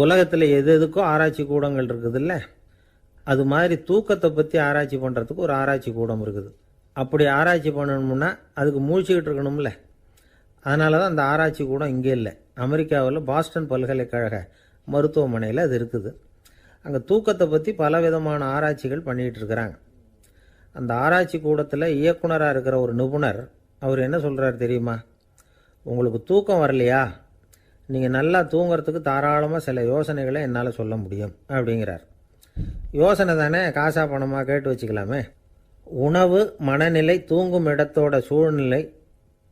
உலகத்தில் எது எதுக்கோ ஆராய்ச்சி கூடங்கள் இருக்குதுல்ல, அது மாதிரி தூக்கத்தை பற்றி ஆராய்ச்சி பண்ணுறதுக்கு ஒரு ஆராய்ச்சி கூடம் இருக்குது. அப்படி ஆராய்ச்சி பண்ணணும்னா அதுக்கு மூழ்கிக்கிட்டு இருக்கணும்ல. அதனால தான் அந்த ஆராய்ச்சி கூடம் இங்கே இல்லை. அமெரிக்காவில் பாஸ்டன் பல்கலைக்கழக மருத்துவமனையில் அது இருக்குது. அங்கே தூக்கத்தை பற்றி பலவிதமான ஆராய்ச்சிகள் பண்ணிகிட்டு இருக்கிறாங்க. அந்த ஆராய்ச்சி கூடத்தில் இயக்குனராக இருக்கிற ஒரு நிபுணர், அவர் என்ன சொல்கிறார் தெரியுமா? உங்களுக்கு தூக்கம் வரலையா, நீங்கள் நல்லா தூங்கிறதுக்கு தாராளமாக சில யோசனைகளை என்னால் சொல்ல முடியும் அப்படிங்கிறார். யோசனை தானே, காசா பணமாக கேட்டு வச்சுக்கலாமே. உணவு, மனநிலை, தூங்கும் இடத்தோட சூழ்நிலை,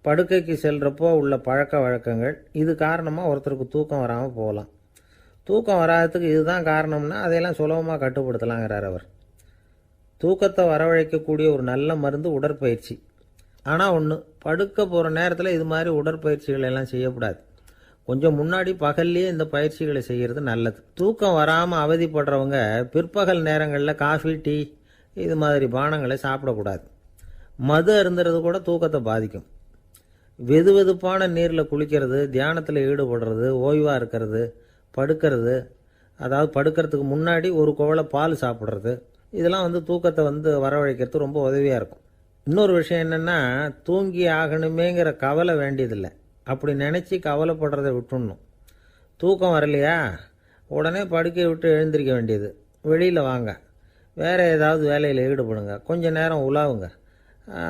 படுக்கைக்கு செல்கிறப்போ உள்ள பழக்க வழக்கங்கள், இது காரணமாக ஒருத்தருக்கு தூக்கம் வராமல் போகலாம். தூக்கம் வராததுக்கு இதுதான் காரணம்னா அதையெல்லாம் சுலபமாக கட்டுப்படுத்தலாங்கிறார் அவர். தூக்கத்தை வரவழைக்கக்கூடிய ஒரு நல்ல மருந்து உடற்பயிற்சி. ஆனால் ஒன்று, படுக்க போகிற நேரத்தில் இது மாதிரி உடற்பயிற்சிகள் எல்லாம் செய்யக்கூடாது. கொஞ்சம் முன்னாடி பகல்லையே இந்த பயிற்சிகளை செய்கிறது நல்லது. தூக்கம் வராமல் அவதிப்படுறவங்க பிற்பகல் நேரங்களில் காஃபி, டீ இது மாதிரி பானங்களை சாப்பிடக்கூடாது. மது அருந்துறது கூட தூக்கத்தை பாதிக்கும். வெது வெதுப்பான நீரில் குளிக்கிறது, தியானத்தில் ஈடுபடுறது, ஓய்வாக இருக்கிறது, படுக்கிறது, அதாவது படுக்கிறதுக்கு முன்னாடி ஒரு குவளை பால் சாப்பிட்றது, இதெல்லாம் தூக்கத்தை வரவழைக்கிறது ரொம்ப உதவியாக இருக்கும். இன்னொரு விஷயம் என்னென்னா, தூங்கி ஆகணுமேங்கிற கவலை வேண்டியதில்லை. அப்படி நினச்சி கவலைப்படுறதை விட்டுடணும். தூக்கம் வரலையா, உடனே படுக்கையை விட்டு எழுந்திருக்க வேண்டியது. வெளியில் வாங்க, வேறு ஏதாவது வேலையில் ஈடுபடுங்க, கொஞ்சம் நேரம் உலாவுங்க,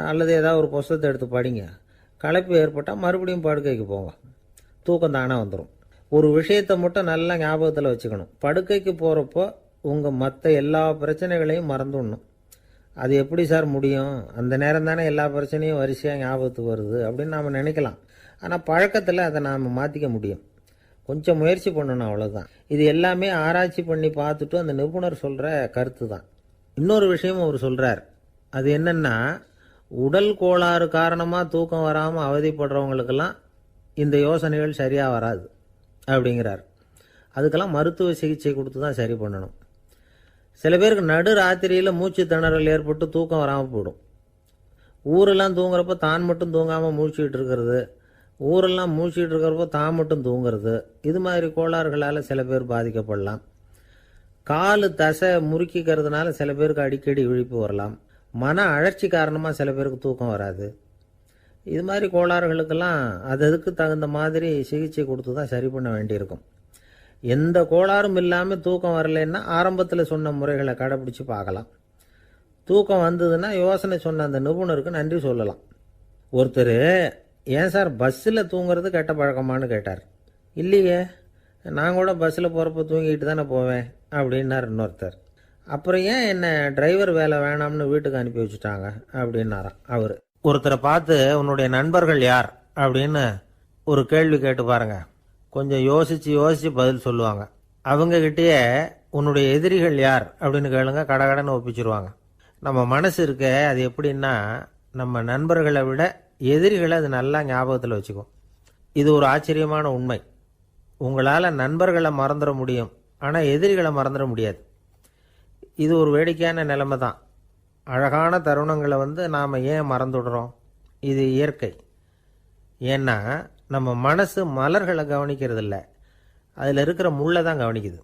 அல்லது ஏதாவது ஒரு புஸ்தகத்தை எடுத்து படிங்க. களைப்பு ஏற்பட்டால் மறுபடியும் படுக்கைக்கு போங்க. தூக்கம் தானே வந்துடும். ஒரு விஷயத்தை மட்டும் நல்லா ஞாபகத்தில் வச்சுக்கணும். படுக்கைக்கு போகிறப்போ உங்கள் மற்ற எல்லா பிரச்சனைகளையும் மறந்துடணும். அது எப்படி சார் முடியும்? அந்த நேரம் தானே எல்லா பிரச்சனையும் வரிசையாக ஞாபகத்துக்கு வருது அப்படின்னு நாம் நினைக்கலாம். ஆனால் பழக்கத்தில் அதை நாம் மாற்றிக்க முடியும். கொஞ்சம் முயற்சி பண்ணணும், அவ்வளோதான். இது எல்லாமே ஆராய்ச்சி பண்ணி பார்த்துட்டு அந்த நிபுணர் சொல்கிற கருத்து தான். இன்னொரு விஷயமும் அவர் சொல்கிறார். அது என்னென்னா, உடல் கோளாறு காரணமாக தூக்கம் வராமல் அவதிப்படுறவங்களுக்கெல்லாம் இந்த யோசனைகள் சரியாக வராது அப்படிங்கிறார். அதுக்கெல்லாம் மருத்துவ சிகிச்சை கொடுத்து தான் சரி பண்ணணும். சில பேருக்கு நடு ராத்திரியில் மூச்சு திணறல் ஏற்பட்டு தூக்கம் வராமல் போயிடும். ஊரெல்லாம் தூங்குறப்போ தான் மட்டும் தூங்காமல் மூழ்கிட்டு இருக்கிறது, ஊரெல்லாம் மூழ்கிட்டு இருக்கிறப்போ தான் மட்டும் தூங்குறது, இது மாதிரி கோளாறுகளால் சில பேர் பாதிக்கப்படலாம். காலு தசை முறுக்கிக்கிறதுனால சில பேருக்கு அடிக்கடி விழிப்பு வரலாம். மன அழற்சி காரணமாக சில பேருக்கு தூக்கம் வராது. இது மாதிரி கோளாறுகளுக்கெல்லாம் அதுக்கு தகுந்த மாதிரி சிகிச்சை கொடுத்து தான் சரி பண்ண வேண்டியிருக்கும். எந்த கோளாறும் இல்லாமல் தூக்கம் வரலைன்னா ஆரம்பத்தில் சொன்ன முறைகளை கடைப்பிடிச்சு பார்க்கலாம். தூக்கம் வந்ததுன்னா யோசனை சொன்ன அந்த நிபுணருக்கு நன்றி சொல்லலாம். ஒருத்தர், ஏன் சார் பஸ்ஸில் தூங்குறது கெட்ட பழக்கமானு கேட்டார். இல்லையே, நான் கூட பஸ்ஸில் போகிறப்ப தூங்கிட்டு தானே போவேன் அப்படின்னார் இன்னொருத்தர். அப்புறம் ஏன் என்ன டிரைவர் வேலை வேணாம்னு வீட்டுக்கு அனுப்பி வச்சுட்டாங்க அப்படின்னாராம் அவர். ஒருத்தரை பார்த்து உன்னுடைய நண்பர்கள் யார் அப்படின்னு ஒரு கேள்வி கேட்டு பாருங்க. கொஞ்சம் யோசிச்சு பதில் சொல்லுவாங்க. அவங்ககிட்டயே உன்னுடைய எதிரிகள் யார் அப்படின்னு கேளுங்க, கடகடன்னு ஒப்பிச்சிருவாங்க. நம்ம மனசு இருக்க, அது எப்படின்னா, நம்ம நண்பர்களை விட எதிரிகளை அது நல்லா ஞாபகத்தில் வச்சுக்கும். இது ஒரு ஆச்சரியமான உண்மை. உங்களால் நண்பர்களை மறந்துட முடியும், ஆனால் எதிரிகளை மறந்துட முடியாது. இது ஒரு வேடிக்கையான நிலைமை தான். அழகான தருணங்களை நாம் ஏன் மறந்துடுறோம்? இது இயற்கை. ஏன்னா நம்ம மனசு மலர்களை கவனிக்கிறது இல்லை, அதில் இருக்கிற முள்ளை தான் கவனிக்குது.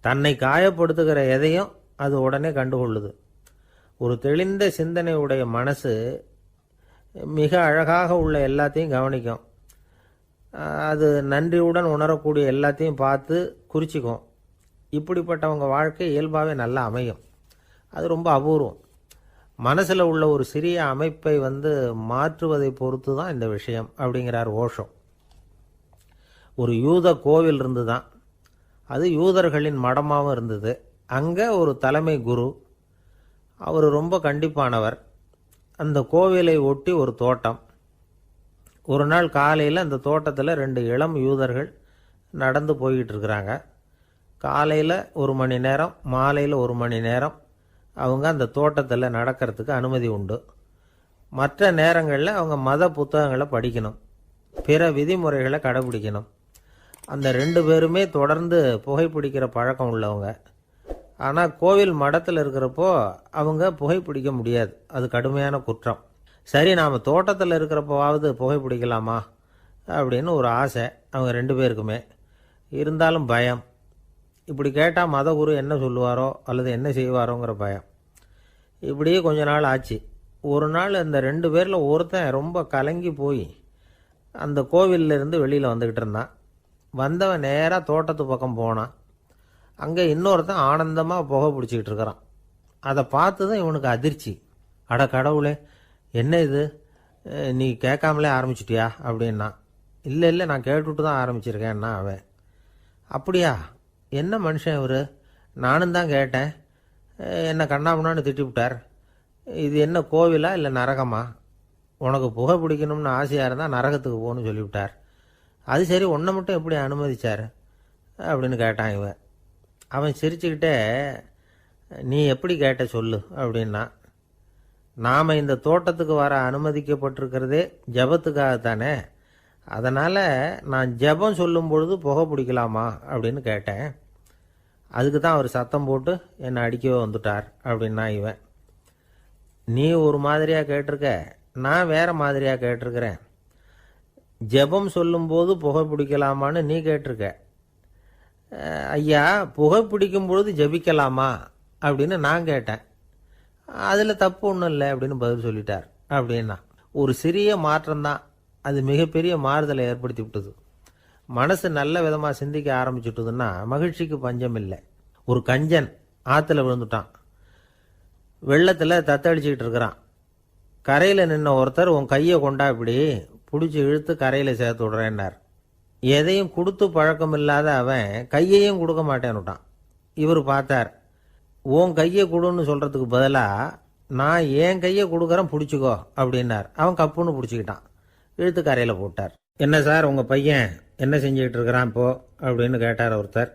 தன்னை காயப்படுத்துகிற எதையும் அது உடனே கண்டுகொள்ளுது. ஒரு தெளிந்த சிந்தனை உடைய மனசு மிக அழகாக உள்ள எல்லாத்தையும் கவனிக்கும். அது நன்றியுடன் உணரக்கூடிய எல்லாத்தையும் பார்த்து குறிச்சிக்கும். இப்படிப்பட்டவங்க வாழ்க்கை இயல்பாகவே நல்லா அமையும். அது ரொம்ப அபூர்வம். மனசில் உள்ள ஒரு சிறிய அமைப்பை மாற்றுவதை பொறுத்து தான் இந்த விஷயம் அப்படிங்கிறார் ஓஷோ. ஒரு யூத கோவில் இருந்து தான், அது யூதர்களின் மடமாகவும் இருந்தது. அங்கே ஒரு தலைமை குரு, அவர் ரொம்ப கண்டிப்பானவர். அந்த கோவிலை ஒட்டி ஒரு தோட்டம். ஒரு நாள் காலையில் அந்த தோட்டத்தில் 2 இளம் யூதர்கள் நடந்து போய்கிட்டு இருக்கிறாங்க. காலையில் 1 மணி நேரம், மாலையில் 1 மணி நேரம் அவங்க அந்த தோட்டத்தில் நடக்கிறதுக்கு அனுமதி உண்டு. மற்ற நேரங்களில் அவங்க மத புத்தகங்களை படிக்கணும், பிற விதிமுறைகளை கடைபிடிக்கணும். அந்த 2 பேருமே தொடர்ந்து புகைப்பிடிக்கிற பழக்கம் உள்ளவங்க. ஆனால் கோவில் மடத்தில் இருக்கிறப்போ அவங்க புகைப்பிடிக்க முடியாது, அது கடுமையான குற்றம். சரி, நாம் தோட்டத்தில் இருக்கிறப்போவாவது புகைப்பிடிக்கலாமா அப்படின்னு ஒரு ஆசை அவங்க 2 பேருக்குமே. இருந்தாலும் பயம். இப்படி கேட்டால் மதகுரு என்ன சொல்லுவாரோ அல்லது என்ன செய்வாரோங்கிற பயம். இப்படியே கொஞ்ச நாள் ஆச்சு. ஒரு நாள் அந்த 2 பேரில் ஒருத்தன் ரொம்ப கலங்கி போய் அந்த கோவிலிருந்து வெளியில் வந்துக்கிட்டு இருந்தான். வந்தவன் நேராக தோட்டத்து பக்கம் போனான். அங்கே இன்னொருத்தன் ஆனந்தமாக புகை பிடிச்சிக்கிட்டு இருக்கிறான். அதை பார்த்து தான் இவனுக்கு அதிர்ச்சி. அட கடவுளே, என்ன இது, நீ கேட்காமலே ஆரம்பிச்சிட்டியா அப்படின்னா. இல்லை நான் கேட்டுவிட்டு தான் ஆரம்பிச்சிருக்கேன்னா அவன். அப்படியா, என்ன மனுஷன் இவர், நானும் தான் கேட்டேன், என்னை கண்ணாமுன்னான்னு திட்டிவிட்டார். இது என்ன கோவிலா இல்லை நரகமா? உனக்கு புகை பிடிக்கணும்னு ஆசையாக இருந்தால் நரகத்துக்கு போகணும்னு சொல்லிவிட்டார். அது சரி, உன்னை மட்டும் எப்படி அனுமதிச்சார் அப்படின்னு கேட்டான் இவன். அவன் சிரிச்சுக்கிட்டே, நீ எப்படி கேட்ட சொல்லு அப்படின்னா. நாம் இந்த தோட்டத்துக்கு வர அனுமதிக்கப்பட்டிருக்கிறதே ஜபத்துக்காகத்தானே, அதனால் நான் ஜபம் சொல்லும் பொழுது புகை பிடிக்கலாமா அப்படின்னு கேட்டேன். அதுக்கு தான் அவர் சத்தம் போட்டு என்னை அடிக்கவே வந்துட்டார் அப்படின்னா இவன். நீ ஒரு மாதிரியாக கேட்டிருக்க, நான் வேறு மாதிரியாக கேட்டிருக்கிறேன். ஜெபம் சொல்லும்போது புகை பிடிக்கலாமான்னு நீ கேட்டிருக்க. ஐயா, புகை பிடிக்கும் பொழுது ஜெபிக்கலாமா அப்படின்னு நான் கேட்டேன். அதில் தப்பு ஒன்றும் இல்லை அப்படின்னு பதில் சொல்லிட்டார் அப்படின்னா. ஒரு சிறிய மாற்றம்தான், அது மிகப்பெரிய மாறுதலை ஏற்படுத்தி விட்டது. மனசு நல்ல விதமாக சிந்திக்க ஆரம்பிச்சுட்டுதுன்னா மகிழ்ச்சிக்கு பஞ்சம் இல்லை. ஒரு கஞ்சன் ஆற்றுல விழுந்துட்டான். வெள்ளத்தில் தத்தடிச்சுக்கிட்டு இருக்கிறான். கரையில் நின்ன ஒருத்தர், உன் கையை கொண்டா இப்படி பிடிச்சி இழுத்து கரையில் சேர்த்து விடுறேன்னார். எதையும் கொடுத்து பழக்கம் இல்லாத அவன் கையையும் கொடுக்க மாட்டேன்னுட்டான். இவர் பார்த்தார். உன் கையை கொடுன்னு சொல்கிறதுக்கு பதிலாக நான் என் கையை கொடுக்குறேன் பிடிச்சிக்கோ அப்படின்னார். அவன் கப்புன்னு பிடிச்சிக்கிட்டான், இழுத்து கரையில் போட்டார். என்ன சார், உங்கள் பையன் என்ன செஞ்சுக்கிட்டு இருக்கிறான் இப்போ அப்படின்னு கேட்டார் ஒருத்தர்.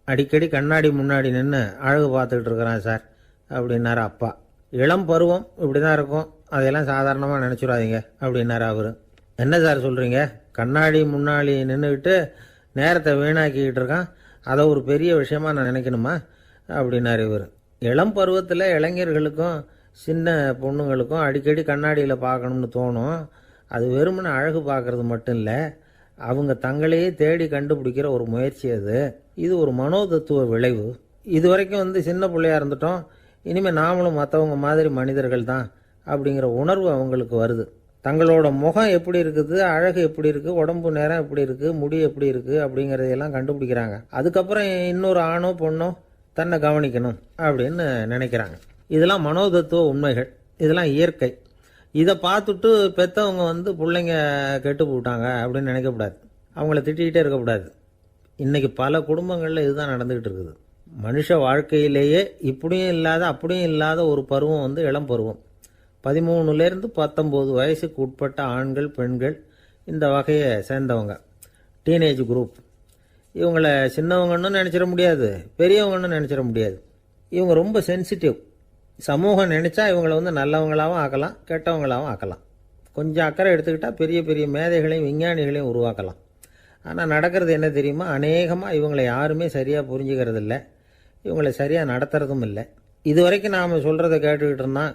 அடிக்கடி கண்ணாடி முன்னாடி நின்று அழகு பார்த்துக்கிட்டு இருக்கிறான் சார் அப்படின்னாரு அப்பா. இளம் பருவம் இப்படி தான் இருக்கும், அதையெல்லாம் சாதாரணமாக நினச்சிடாதீங்க அப்படின்னாரு அவர். என்ன சார் சொல்கிறீங்க, கண்ணாடி முன்னாடி நின்றுக்கிட்டு நேரத்தை வீணாக்கிக்கிட்டு இருக்கான், அதை ஒரு பெரிய விஷயமா நான் நினைக்கணுமா அப்படின்னாரு இவர். இளம் பருவத்தில் இளைஞர்களுக்கும் சின்ன பொண்ணுங்களுக்கும் அடிக்கடி கண்ணாடியில் பார்க்கணும்னு தோணும். அது வெறுமனே அழகு பார்க்கறது மட்டும் இல்லை, அவங்க தங்களையே தேடி கண்டுபிடிக்கிற ஒரு முயற்சி அது. இது ஒரு மனோதத்துவ விளைவு. இது வரைக்கும் சின்ன பிள்ளையா இருந்துட்டோம், இனிமேல் நாமளும் மற்றவங்க மாதிரி மனிதர்கள் தான் அப்படிங்கிற உணர்வு அவங்களுக்கு வருது. தங்களோட முகம் எப்படி இருக்குது, அழகு எப்படி இருக்குது, உடம்பு நேரம் எப்படி இருக்குது, முடி எப்படி இருக்குது அப்படிங்கிறதையெல்லாம் கண்டுபிடிக்கிறாங்க. அதுக்கப்புறம் இன்னொரு ஆணோ பொண்ணோ தன்னை கவனிக்கணும் அப்படின்னு நினைக்கிறாங்க. இதெல்லாம் மனோதத்துவ உண்மைகள், இதெல்லாம் இயற்கை. இதை பார்த்துட்டு பெற்றவங்க பிள்ளைங்க கெட்டு போட்டாங்க அப்படின்னு நினைக்கக்கூடாது, அவங்கள திட்டிகிட்டே இருக்கக்கூடாது. இன்றைக்கி பல குடும்பங்களில் இதுதான் நடந்துக்கிட்டு இருக்குது. மனுஷ வாழ்க்கையிலேயே இப்படியும் இல்லாத அப்படியும் இல்லாத ஒரு பருவம் இளம் பருவம். 13லேருந்து 19 வயசுக்கு உட்பட்ட ஆண்கள் பெண்கள் இந்த வகையை சேர்ந்தவங்க, டீனேஜ் குரூப். இவங்கள சின்னவங்கன்னு நினச்சிட முடியாது, பெரியவங்கன்னு நினச்சிட முடியாது. இவங்க ரொம்ப சென்சிட்டிவ். சமூகம் நினச்சா இவங்களை நல்லவங்களாகவும் ஆக்கலாம், கெட்டவங்களாகவும் ஆக்கலாம். கொஞ்சம் அக்கறை எடுத்துக்கிட்டால் பெரிய பெரிய மேதைகளையும் விஞ்ஞானிகளையும் உருவாக்கலாம். ஆனால் நடக்கிறது என்ன தெரியுமா, அநேகமாக இவங்களை யாருமே சரியாக புரிஞ்சுக்கிறது இல்லை, இவங்களை சரியாக நடத்துறதும் இல்லை. இது வரைக்கும் நாம் சொல்கிறத கேட்டுக்கிட்டு இருந்தான்,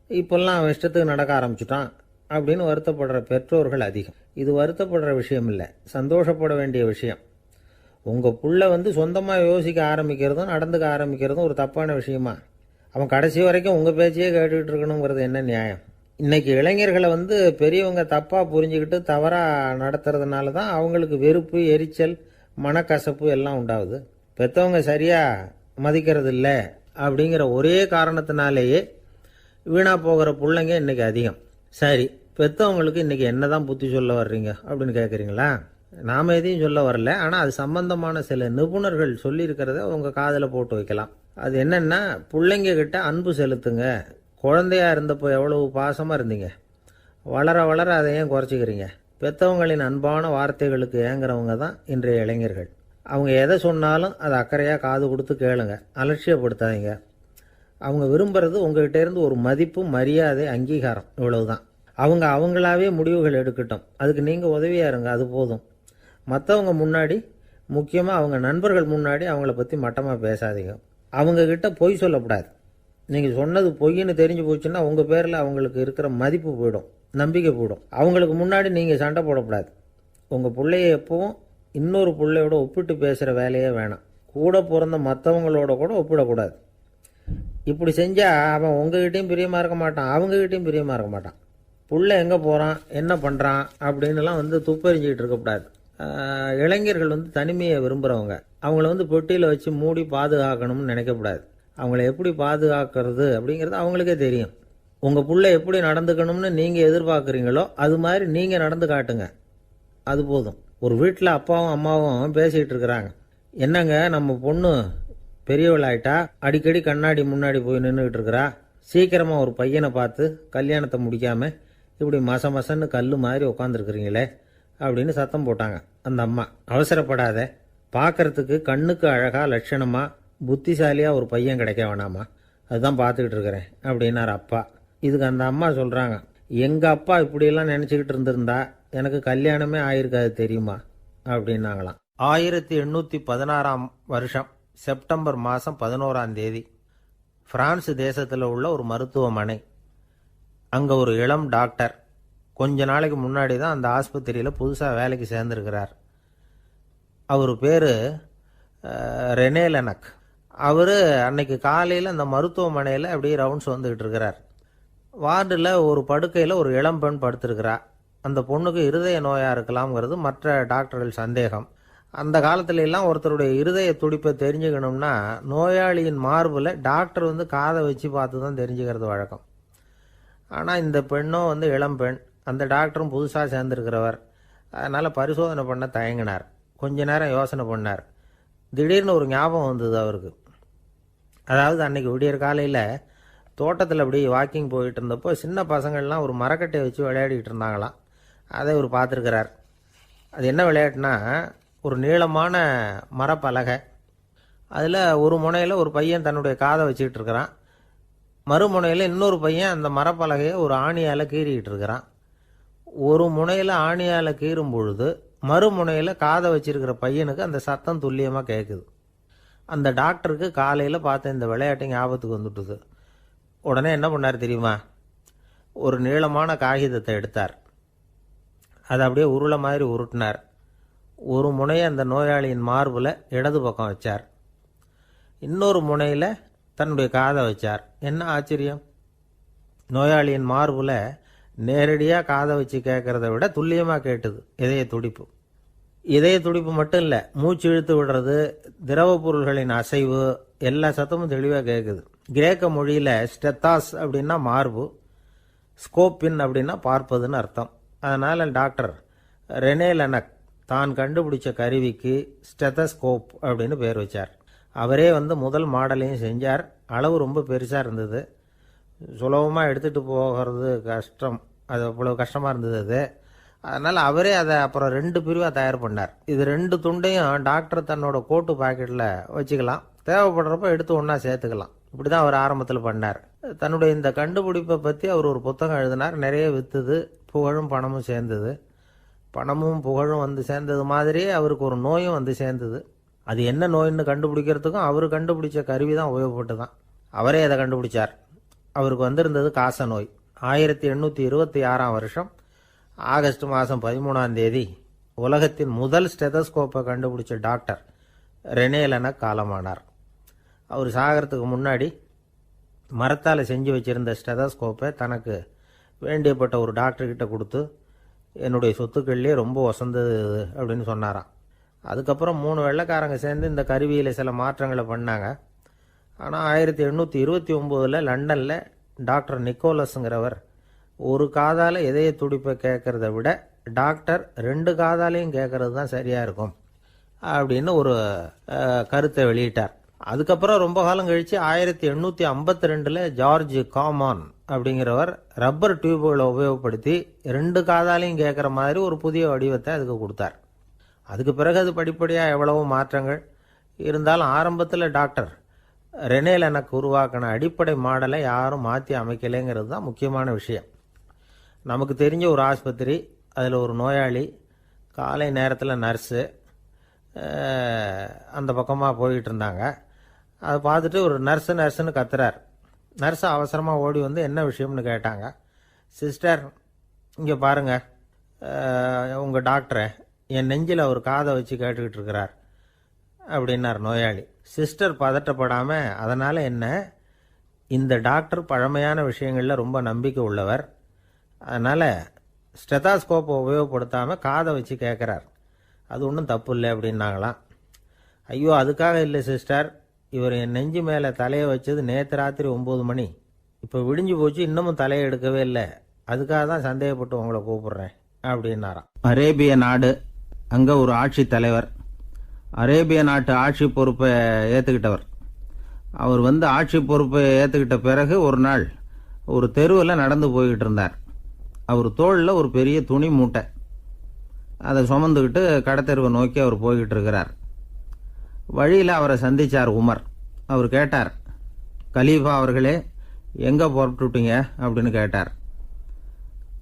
இப்போல்லாம் அவன் இஷ்டத்துக்கு நடக்க ஆரம்பிச்சுட்டான் அப்படின்னு வருத்தப்படுற பெற்றோர்கள் அதிகம். இது வருத்தப்படுற விஷயம் இல்லை, சந்தோஷப்பட வேண்டிய விஷயம். உங்கள் புள்ள சொந்தமாக யோசிக்க ஆரம்பிக்கிறதும் நடந்துக்க ஆரம்பிக்கிறதும் ஒரு தப்பான விஷயமா? அவன் கடைசி வரைக்கும் உங்கள் பேச்சையே கேட்டுக்கிட்டு இருக்கணுங்கிறது என்ன நியாயம்? இன்றைக்கி இளைஞர்களை பெரியவங்க தப்பாக புரிஞ்சுக்கிட்டு தவறாக நடத்துறதுனால தான் அவங்களுக்கு வெறுப்பு, எரிச்சல், மனக்கசப்பு எல்லாம் உண்டாகுது. பெற்றவங்க சரியாக மதிக்கிறது இல்லை அப்படிங்கிற ஒரே காரணத்தினாலேயே வீணாக போகிற பிள்ளைங்க இன்றைக்கி அதிகம். சரி, பெற்றவங்களுக்கு இன்றைக்கி என்ன தான் புத்தி சொல்ல வர்றீங்க அப்படின்னு கேட்குறீங்களா? நாம் எதையும் சொல்ல வரல, ஆனால் அது சம்பந்தமான சில நிபுணர்கள் சொல்லியிருக்கிறத உங்கள் காதில் போட்டு வைக்கலாம். அது என்னென்னா, பிள்ளைங்க கிட்ட அன்பு செலுத்துங்க. குழந்தையாக இருந்தப்போ எவ்வளவு பாசமாக இருந்தீங்க, வளர வளர அதை ஏன் குறைச்சிக்கிறீங்க? பெற்றவங்களின் அன்பான வார்த்தைகளுக்கு ஏங்குறவங்க தான் இன்றைய இளைஞர்கள். அவங்க எதை சொன்னாலும் அதை அக்கறையாக காது கொடுத்து கேளுங்க, அலட்சியப்படுத்தாதீங்க. அவங்க விரும்புகிறது உங்கள்கிட்டேருந்து ஒரு மதிப்பு, மரியாதை, அங்கீகாரம், இவ்வளவுதான். அவங்க அவங்களாவே முடிவுகள் எடுக்கட்டும், அதுக்கு நீங்கள் உதவியாக இருங்க, அது போதும். மற்றவங்க முன்னாடி, முக்கியமாக அவங்க நண்பர்கள் முன்னாடி அவங்கள பற்றி மட்டமாக பேசாதீங்க. அவங்கக்கிட்ட பொய் சொல்லக்கூடாது. நீங்கள் சொன்னது பொய்ன்னு தெரிஞ்சு போச்சுன்னா உங்கள் பேரில் அவங்களுக்கு இருக்கிற மதிப்பு போயிடும், நம்பிக்கை போயிடும். அவங்களுக்கு முன்னாடி நீங்கள் சண்டை போடக்கூடாது. உங்கள் பிள்ளைய எப்பவும் இன்னொரு பிள்ளையோட ஒப்பிட்டு பேசுகிற வேலையே வேணாம். கூட பிறந்த மற்றவங்களோட கூட ஒப்பிடக்கூடாது. இப்படி செஞ்சால் அவன் உங்ககிட்டையும் பிரியமாக இருக்க மாட்டான், அவங்ககிட்டையும் பிரியமாக இருக்க மாட்டான். புள்ள எங்கே போகிறான், என்ன பண்ணுறான் அப்படின்னுலாம் துப்பறிஞ்சிக்கிட்டு இருக்கக்கூடாது. இளைஞர்கள் தனிமையை விரும்புகிறவங்க. அவங்கள பெட்டியில் வச்சு மூடி பாதுகாக்கணும்னு நினைக்கக்கூடாது. அவங்கள எப்படி பாதுகாக்கிறது அப்படிங்கிறது அவங்களுக்கே தெரியும். உங்கள் புள்ள எப்படி நடந்துக்கணும்னு நீங்கள் எதிர்பார்க்குறீங்களோ அது மாதிரி நீங்கள் நடந்து காட்டுங்க, அது போதும். ஒரு வீட்டில் அப்பாவும் அம்மாவும் பேசிகிட்டு இருக்கிறாங்க. என்னங்க நம்ம பொண்ணு பெரியவளாயிட்டா, அடிக்கடி கண்ணாடி முன்னாடி போய் நின்றுக்கிட்டு இருக்கிறா, சீக்கிரமாக ஒரு பையனை பார்த்து கல்யாணத்தை முடிக்காமல் இப்படி மசன்னு கல் மாதிரி உட்காந்துருக்குறீங்களே அப்படின்னு சத்தம் போட்டாங்க. அந்த அம்மா, அவசரப்படாத, பார்க்கறதுக்கு கண்ணுக்கு அழகா லட்சணமாக புத்திசாலியாக ஒரு பையன் கிடைக்க வேணாமா, அதுதான் பார்த்துக்கிட்டு இருக்கிறேன் அப்படின்னார் அப்பா. இதுக்கு அந்த அம்மா சொல்கிறாங்க, எங்கள் அப்பா இப்படியெல்லாம் நினச்சிக்கிட்டு இருந்திருந்தா எனக்கு கல்யாணமே ஆயிருக்காது தெரியுமா அப்படின்னாங்களாம். 1816 வருஷம் செப்டம்பர் மாதம் 11 பிரான்ஸ் தேசத்தில் உள்ள ஒரு மருத்துவமனை. அங்கே ஒரு இளம் டாக்டர் கொஞ்ச நாளைக்கு முன்னாடி தான் அந்த ஆஸ்பத்திரியில் புதுசாக வேலைக்கு சேர்ந்துருக்கிறார். அவர் பேர் ரெனே லெனக். அவர் அன்னைக்கு காலையில் அந்த மருத்துவமனையில் அப்படியே ரவுண்ட்ஸ் வந்துக்கிட்டு இருக்கிறார். வார்டில் ஒரு படுக்கையில் ஒரு இளம் பெண் படுத்திருக்கிறா. அந்த பொண்ணுக்கு இருதய நோயாக இருக்கலாம்ங்கிறது மற்ற டாக்டர்கள் சந்தேகம். அந்த காலத்துல எல்லாம் ஒருத்தருடைய இருதய துடிப்பை தெரிஞ்சுக்கணும்னா நோயாளியின் மார்பில் டாக்டர் காதை வச்சு பார்த்து தான் தெரிஞ்சுக்கிறது வழக்கம். ஆனால் இந்த பெண்ணும் இளம் பெண், அந்த டாக்டரும் புதுசாக சேர்ந்துருக்கிறவர். அதனால் பரிசோதனை பண்ண தயங்கினார். கொஞ்ச நேரம் யோசனை பண்ணார். திடீர்னு ஒரு ஞாபகம் வந்தது அவருக்கு. அதாவது அன்னைக்கு விடியற் காலையில் தோட்டத்தில் அப்படி வாக்கிங் போயிட்டு இருந்தப்போ சின்ன பசங்கள்லாம் ஒரு மரக்கட்டையை வச்சு விளையாடிக்கிட்டு இருந்தாங்களாம். அதை இவர் பார்த்துருக்கிறார். அது என்ன விளையாட்டுனா, ஒரு நீளமான மரப்பலகை, அதில் ஒரு முனையில் ஒரு பையன் தன்னுடைய காதை வச்சுக்கிட்டு இருக்கிறான், மறுமுனையில் இன்னொரு பையன் அந்த மரப்பலகையை ஒரு ஆணியால் கீறிக்கிட்டு இருக்கிறான். ஒரு முனையில் ஆணியால் கீறும் பொழுது மறுமுனையில் காதை வச்சிருக்கிற பையனுக்கு அந்த சத்தம் துல்லியமாக கேட்குது. அந்த டாக்டருக்கு காலையில் பார்த்த இந்த விளையாட்டு ஞாபகத்துக்கு வந்துட்டுது. உடனே என்ன பண்ணார் தெரியுமா, ஒரு நீளமான காகிதத்தை எடுத்தார். அதை அப்படியே உருளை மாதிரி உருட்டினார். ஒரு முனையை அந்த நோயாளியின் மார்பில் இடது பக்கம் வச்சார், இன்னொரு முனையில் தன்னுடைய காதை வச்சார். என்ன ஆச்சரியம், நோயாளியின் மார்பில் நேரடியாக காதை வச்சு கேட்குறத விட துல்லியமாக கேட்டுது இதய துடிப்பு. இதய துடிப்பு மட்டும் இல்லை, மூச்சு இழுத்து விடுறது, திரவ பொருள்களின் அசைவு, எல்லா சத்தமும் தெளிவாக கேட்குது. கிரேக்க மொழியில் ஸ்டெத்தாஸ் அப்படின்னா மார்பு, ஸ்கோப்பின் அப்படின்னா பார்ப்பதுன்னு அர்த்தம். அதனால் டாக்டர் ரெனே லெனக் தான் கண்டுபிடிச்ச கருவிக்கு ஸ்டெத்தஸ்கோப் அப்படின்னு பேர் வச்சார். அவரே முதல் மாடலையும் செஞ்சார். அளவு ரொம்ப பெருசாக இருந்தது, சுலபமாக எடுத்துகிட்டு போகிறது கஷ்டம், அது அவ்வளோ கஷ்டமாக இருந்தது அது. அதனால் அவரே அதை அப்புறம் 2 பிரிவாக தயார் பண்ணார். இது 2 துண்டையும் டாக்டர் தன்னோட கோட்டு பாக்கெட்டில் வச்சுக்கலாம், தேவைப்படுறப்ப எடுத்து ஒன்றா சேர்த்துக்கலாம். இப்படி தான் அவர் ஆரம்பத்தில் பண்ணார். தன்னுடைய இந்த கண்டுபிடிப்பை பற்றி அவர் ஒரு புத்தகம் எழுதினார். நிறைய விற்றுது, புகழும் பணமும் சேர்ந்தது. பணமும் புகழும் சேர்ந்தது மாதிரியே அவருக்கு ஒரு நோயும் சேர்ந்தது. அது என்ன நோயின்னு கண்டுபிடிக்கிறதுக்கும் அவர் கண்டுபிடிச்ச கருவி தான் உபயோகப்பட்டு தான். அவரே அதை கண்டுபிடிச்சார். அவருக்கு வந்திருந்தது காச நோய். 1826 வருஷம் ஆகஸ்ட் மாதம் 13 உலகத்தின் முதல் ஸ்டெதஸ்கோப்பை கண்டுபிடிச்ச டாக்டர் ரெனே லெனக் காலமானார். அவர் சாகிறதுக்கு முன்னாடி மரத்தால் செஞ்சு வச்சிருந்த ஸ்டெதஸ்கோப்பை தனக்கு வேண்டியப்பட்ட ஒரு டாக்டர்கிட்ட கொடுத்து, என்னுடைய சொத்துக்கள்லேயே ரொம்ப வசந்தது அப்படின்னு சொன்னாராம். அதுக்கப்புறம் 3 வெள்ளைக்காரங்க சேர்ந்து இந்த கருவியில் சில மாற்றங்களை பண்ணாங்க. ஆனால் 1829 லண்டனில் டாக்டர் நிக்கோலஸுங்கிறவர் ஒரு காதால் இதய துடிப்பை கேட்குறத விட டாக்டர் 2 காதாலையும் கேட்கறது தான் சரியாக இருக்கும் அப்படின்னு ஒரு கருத்தை வெளியிட்டார். அதுக்கப்புறம் ரொம்ப காலம் கழித்து 1852 ஜார்ஜ் காமான் அப்படிங்கிறவர் ரப்பர் டியூப்களை உபயோகப்படுத்தி 2 காதாலையும் கேட்குற மாதிரி ஒரு புதிய வடிவத்தை அதுக்கு கொடுத்தார். அதுக்கு பிறகு அது படிப்படியாக எவ்வளவோ மாற்றங்கள் இருந்தாலும் ஆரம்பத்தில் டாக்டர் ரெனே லெனக் உருவாக்கின அடிப்படை மாடலை யாரும் மாற்றி அமைக்கலைங்கிறது தான் முக்கியமான விஷயம். நமக்கு தெரிஞ்ச ஒரு ஆஸ்பத்திரி, அதில் ஒரு நோயாளி, காலை நேரத்தில் நர்ஸு அந்த பக்கமாக போயிட்டு இருந்தாங்க. அதை பார்த்துட்டு ஒரு நர்ஸுன்னு கத்துறார். நர்ஸு அவசரமாக ஓடி என்ன விஷயம்னு கேட்டாங்க. சிஸ்டர், இங்கே பாருங்கள், உங்கள் டாக்டரை என் நெஞ்சில் அவர் காதை வச்சு கேட்டுக்கிட்டு இருக்கிறார் அப்படின்னார் நோயாளி. சிஸ்டர் பதட்டப்படாமல், அதனால் என்ன, இந்த டாக்டர் பழமையான விஷயங்களில் ரொம்ப நம்பிக்கை உள்ளவர், அதனால் ஸ்டெதாஸ்கோப்பை உபயோகப்படுத்தாமல் காதை வச்சு கேட்குறார், அது ஒன்றும் தப்பு இல்லை அப்படின்னாங்களாம். ஐயோ, அதுக்காக இல்லை சிஸ்டர், இவர் என் நெஞ்சு மேலே தலையை வச்சது நேற்று ராத்திரி 9 மணி, இப்போ விடிஞ்சு போச்சு, இன்னமும் தலையை எடுக்கவே இல்லை, அதுக்காக தான் சந்தேகப்பட்டு உங்களை கூப்பிடுறேன் அப்படின்னாராம். அரேபிய நாடு, அங்கே ஒரு ஆட்சி தலைவர், அரேபிய நாட்டு ஆட்சி பொறுப்பை ஏற்றுக்கிட்டவர். அவர் ஆட்சி பொறுப்பை ஏற்றுக்கிட்ட பிறகு ஒரு நாள் ஒரு தெருவில் நடந்து போய்கிட்டு இருந்தார். அவர் தோளில் ஒரு பெரிய துணி மூட்டை, அதை சுமந்துக்கிட்டு கடத்தெருவை நோக்கி அவர் போய்கிட்டு இருக்கிறார். வழியில் அவரை சந்தித்தார் உமர். அவர் கேட்டார், கலீஃபா அவர்களே, எங்கே புறப்பட்டுட்டீங்க அப்படின்னு கேட்டார்.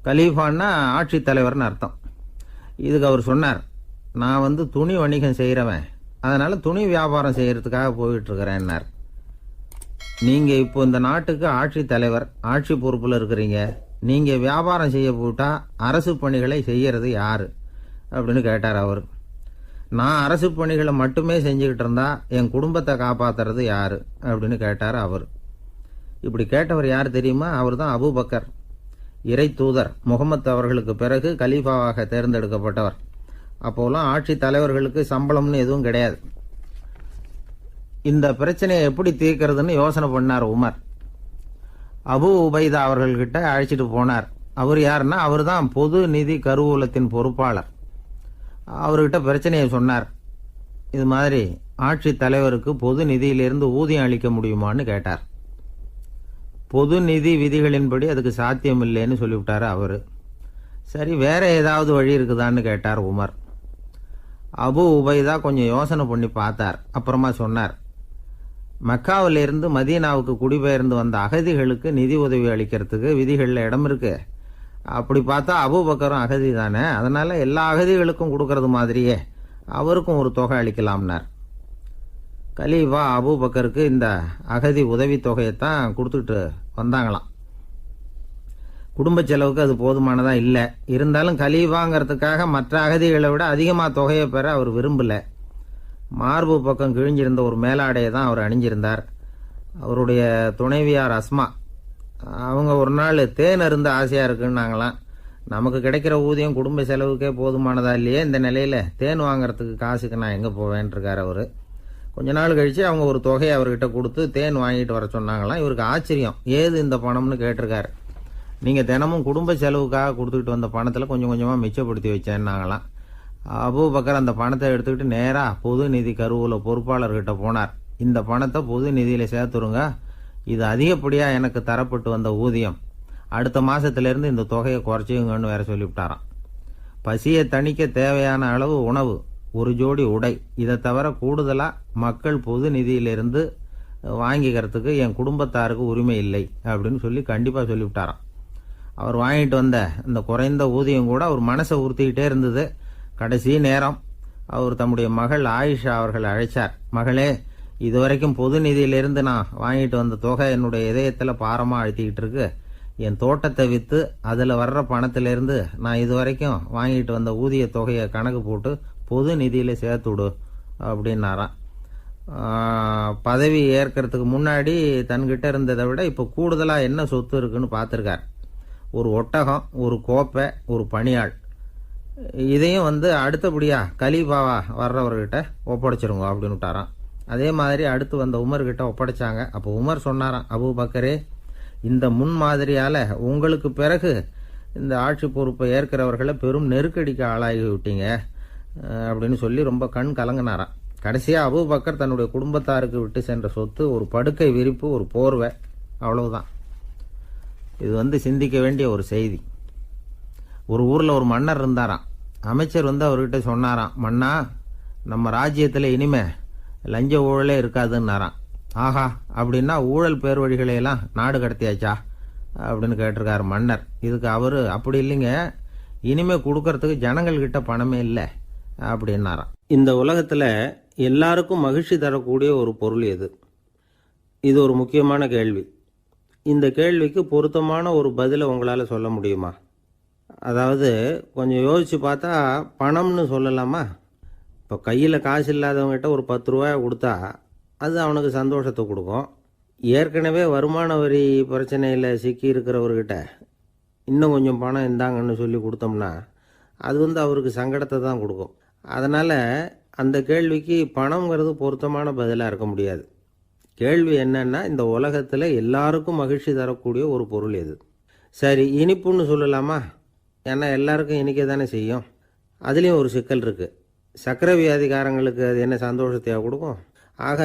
கலீஃபான்னா ஆட்சி தலைவர்னு அர்த்தம். இதுக்கு அவர் சொன்னார், நான் துணி வணிகம் செய்கிறவன், அதனால் துணி வியாபாரம் செய்கிறதுக்காக போயிட்டுருக்கிறேன்னார். நீங்கள் இப்போ இந்த நாட்டுக்கு ஆட்சி தலைவர், ஆட்சி பொறுப்பில் இருக்கிறீங்க, நீங்கள் வியாபாரம் செய்ய போட்டால் அரசு பணிகளை செய்கிறது யார் அப்படின்னு கேட்டார் அவர். நான் அரசு பணிகளை மட்டுமே செஞ்சுக்கிட்டு இருந்தா என் குடும்பத்தை காப்பாற்றுறது யார் அப்படின்னு கேட்டார் அவர். இப்படி கேட்டவர் யார் தெரியுமா? அவர் தான் அபூபக்கர், இறை தூதர் முகமது அவர்களுக்கு பிறகு கலீஃபாவாக தேர்ந்தெடுக்கப்பட்டவர். அப்போலாம் ஆட்சி தலைவர்களுக்கு சம்பளம்னு எதுவும் கிடையாது. இந்த பிரச்சனையை எப்படி தீர்க்கிறதுன்னு யோசனை பண்ணார் உமர். அபு உபைதா அவர்கள்கிட்ட அழைச்சிட்டு போனார். அவர் யாருன்னா, அவர் தான் பொது நிதி கருவூலத்தின் பொறுப்பாளர். அவர்கிட்ட பிரச்சனையை சொன்னார். இது மாதிரி ஆட்சி தலைவருக்கு பொது நிதியிலிருந்து ஊதியம் அளிக்க முடியுமான்னு கேட்டார். பொது நிதி விதிகளின்படி அதுக்கு சாத்தியம் இல்லைன்னு சொல்லிவிட்டார் அவர். சரி, வேற ஏதாவது வழி இருக்குதான்னு கேட்டார் உமர். அபு உபைதா கொஞ்சம் யோசனை பண்ணி பார்த்தார். அப்புறமா சொன்னார், மக்காவிலிருந்து மதீனாவுக்கு குடிபெயர்ந்து வந்த அகதிகளுக்கு நிதி உதவி அளிக்கிறதுக்கு விதிகளில் இடம் இருக்கு. அப்படி பார்த்தா அபூபக்கரும் அகதி தானே, அதனால எல்லா அகதிகளுக்கும் கொடுக்கறது மாதிரியே அவருக்கும் ஒரு தொகை அளிக்கலாம்னார். கலீஃபா அபூபக்கருக்கு இந்த அகதி உதவி தொகையைத்தான் கொடுத்துட்டு வந்தாங்களாம். குடும்ப செலவுக்கு அது போதுமானதா இல்லை. இருந்தாலும் கலீஃபாங்கிறதுக்காக மற்ற அகதிகளை விட அதிகமாக தொகையை பெற அவர் விரும்பலை. மார்பு பக்கம் கிழிஞ்சிருந்த ஒரு மேலாடையை தான் அவர் அணிஞ்சிருந்தார். அவருடைய துணைவியார் அஸ்மா, அவங்க ஒரு நாள் தேன் அருந்த ஆசையாக இருக்குன்னாங்களாம். நமக்கு கிடைக்கிற ஊதியம் குடும்ப செலவுக்கே போதுமானதா இல்லையே, இந்த நிலையில் தேன் வாங்கிறதுக்கு காசுக்கு நான் எங்கே போவேன்ருக்கார் அவர். கொஞ்ச நாள் கழித்து அவங்க ஒரு தொகையை அவர்கிட்ட கொடுத்து தேன் வாங்கிட்டு வர சொன்னாங்களாம். இவருக்கு ஆச்சரியம், ஏது இந்த பணம்னு கேட்டிருக்காரு. நீங்கள் தினமும் குடும்ப செலவுக்காக கொடுத்துக்கிட்டு வந்த பணத்தில் கொஞ்சம் கொஞ்சமாக மிச்சப்படுத்தி வச்சேன்னாங்களாம். அபூபக்கர் அந்த பணத்தை எடுத்துக்கிட்டு நேராக பொது நிதி கருவூல பொறுப்பாளர்கிட்ட போனார். இந்த பணத்தை பொது நிதியில் சேர்த்துருங்க, இது அதிகப்படியாக எனக்கு தரப்பட்டு வந்த ஊதியம், அடுத்த மாதத்திலேருந்து இந்த தொகையை குறைச்சிங்கன்னு வேற சொல்லிவிட்டாராம். பசியை தணிக்க தேவையான அளவு உணவு, ஒரு ஜோடி உடை, இதை தவிர கூடுதலாக மக்கள் பொது நிதியிலிருந்து வாங்கிக்கிறதுக்கு என் குடும்பத்தாருக்கு உரிமை இல்லை அப்படின்னு சொல்லி கண்டிப்பாக சொல்லிவிட்டாராம். அவர் வாங்கிட்டு வந்த இந்த குறைந்த ஊதியம் கூட அவர் மனசை உறுத்திக்கிட்டே இருந்தது. கடைசி நேரம் அவர் தம்முடைய மகள் ஆயிஷா அவர்களை அழைச்சார். மகளே, இதுவரைக்கும் பொது நிதியிலிருந்து நான் வாங்கிட்டு வந்த தொகை என்னுடைய இதயத்தில் பாரமாக அழுத்திக்கிட்டு இருக்கு. என் தோட்டத்தை விற்று அதில் வர்ற பணத்திலிருந்து நான் இதுவரைக்கும் வாங்கிட்டு வந்த ஊதிய தொகையை கணக்கு போட்டு பொது நிதியில் சேர்த்து விடு அப்படின்னாராம். பதவி ஏற்கிறதுக்கு முன்னாடி தன்கிட்ட இருந்ததை விட இப்போ கூடுதலாக என்ன சொத்து இருக்குன்னு பார்த்துருக்கார். ஒரு ஒட்டகம், ஒரு கோப்பை, ஒரு பணியாள், இதையும் அடுத்தபடியா கலீஃபாவா வர்றவர்கிட்ட ஒப்படைச்சிருங்க அப்படின்னு விட்டாராம். அதே மாதிரி அடுத்து வந்த உமர்கிட்ட ஒப்படைச்சாங்க. அப்போ உமர் சொன்னாராம், அபூபக்கரே, இந்த முன்மாதிரியால் உங்களுக்கு பிறகு இந்த ஆட்சி பொறுப்பை ஏற்கிறவர்களை பெரும் நெருக்கடிக்கு ஆளாகி விட்டீங்க அப்படின்னு சொல்லி ரொம்ப கண் கலங்கினாராம். கடைசியாக அபூபக்கர் தன்னுடைய குடும்பத்தாருக்கு விட்டு சென்ற சொத்து ஒரு படுக்கை விரிப்பு, ஒரு போர்வை, அவ்வளவுதான். இது சிந்திக்க வேண்டிய ஒரு செய்தி. ஒரு ஊரில் ஒரு மன்னர் இருந்தாராம். அமைச்சர் அவர்கிட்ட சொன்னாராம், மன்னா, நம்ம ராஜ்யத்தில் இனிமே லஞ்ச ஊழலே இருக்காதுன்னாராம். ஆஹா, அப்படின்னா ஊழல் பேர் வழிகளையெல்லாம் நாடு கடத்தியாச்சா அப்படின்னு கேட்டிருக்காரு மன்னர். இதுக்கு அவர், அப்படி இல்லைங்க, இனிமே கொடுக்கறதுக்கு ஜனங்கள்கிட்ட பணமே இல்லை அப்படின்னாராம். இந்த உலகத்தில் எல்லாருக்கும் மகிழ்ச்சி தரக்கூடிய ஒரு பொருள் எது? இது ஒரு முக்கியமான கேள்வி. இந்த கேள்விக்கு பொருத்தமான ஒரு பதிலை உங்களால் சொல்ல முடியுமா? அதாவது கொஞ்சம் யோசித்து பார்த்தா பணம்னு சொல்லலாமா? இப்போ கையில் காசு இல்லாதவங்ககிட்ட ஒரு 10 ரூபாய் கொடுத்தா அது அவனுக்கு சந்தோஷத்தை கொடுக்கும். ஏற்கனவே வருமான வரி பிரச்சனையில் சிக்கி இருக்கிறவர்கிட்ட இன்னும் கொஞ்சம் பணம் இந்தாங்கன்னு சொல்லி கொடுத்தோம்னா அது அவருக்கு சங்கடத்தை தான் கொடுக்கும். அதனால் அந்த கேள்விக்கு பணங்கிறது பொருத்தமான பதிலாக இருக்க முடியாது. கேள்வி என்னன்னா, இந்த உலகத்தில் எல்லாருக்கும் மகிழ்ச்சி தரக்கூடிய ஒரு பொருள் எது? சரி, இனிப்புன்னு சொல்லலாமா? ஏன்னா எல்லாருக்கும் இனிக்க தானே செய்யும். அதுலேயும் ஒரு சிக்கல் இருக்குது. சர்க்கரை வியாதிக்காரங்களுக்கு அது என்ன சந்தோஷத்தையாக கொடுக்கும்? ஆக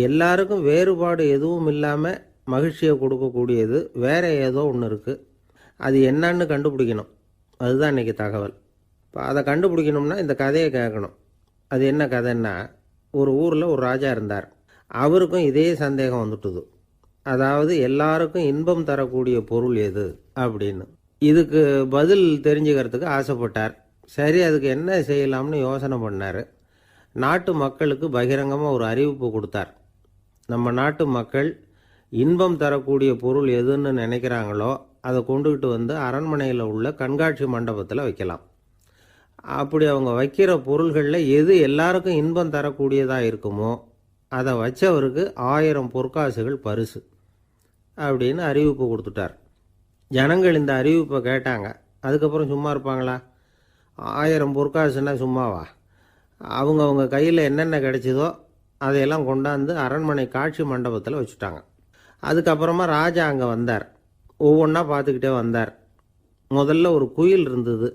எல்லாருக்கும் வேறுபாடு எதுவும் இல்லாமல் மகிழ்ச்சியை கொடுக்கக்கூடியது வேற ஏதோ ஒன்று இருக்குது. அது என்னன்னு கண்டுபிடிக்கணும். அதுதான் இன்றைக்கி தகவல். இப்போ அதை கண்டுபிடிக்கணும்னா இந்த கதையை கேட்கணும். அது என்ன கதைன்னா, ஒரு ஊரில் ஒரு ராஜா இருந்தார். அவருக்கும் இதே சந்தேகம் வந்துட்டுது. அதாவது எல்லாருக்கும் இன்பம் தரக்கூடிய பொருள் எது அப்படின்னு. இதுக்கு பதில் தெரிஞ்சுக்கிறதுக்கு ஆசைப்பட்டார். சரி, அதுக்கு என்ன செய்யலாம்னு யோசனை பண்ணார். நாட்டு மக்களுக்கு பகிரங்கமாக ஒரு அறிவிப்பு கொடுத்தார். நம்ம நாட்டு மக்கள் இன்பம் தரக்கூடிய பொருள் எதுன்னு நினைக்கிறாங்களோ அதை கொண்டுகிட்டு வந்து அரண்மனையில் உள்ள கண்காட்சி மண்டபத்தில் வைக்கலாம். அப்படி அவங்க வைக்கிற பொருள்களில் எது எல்லாருக்கும் இன்பம் தரக்கூடியதாக இருக்குமோ அதை வச்சவருக்கு 1000 பொற்காசுகள் பரிசு அப்படின்னு அறிவிப்பு கொடுத்துட்டார். ஜனங்கள் இந்த அறிவிப்பை கேட்டாங்க. அதுக்கப்புறம் சும்மா இருப்பாங்களா? 1000 பொற்காசுன்னா சும்மாவா? அவங்க கையில் என்னென்ன கிடைச்சதோ அதையெல்லாம் கொண்டாந்து அரண்மனை காட்சி மண்டபத்தில் வச்சுட்டாங்க. அதுக்கப்புறமா ராஜா அங்கே வந்தார். ஒவ்வொன்றா பார்த்துக்கிட்டே வந்தார். முதல்ல ஒரு குயில் இருந்தது,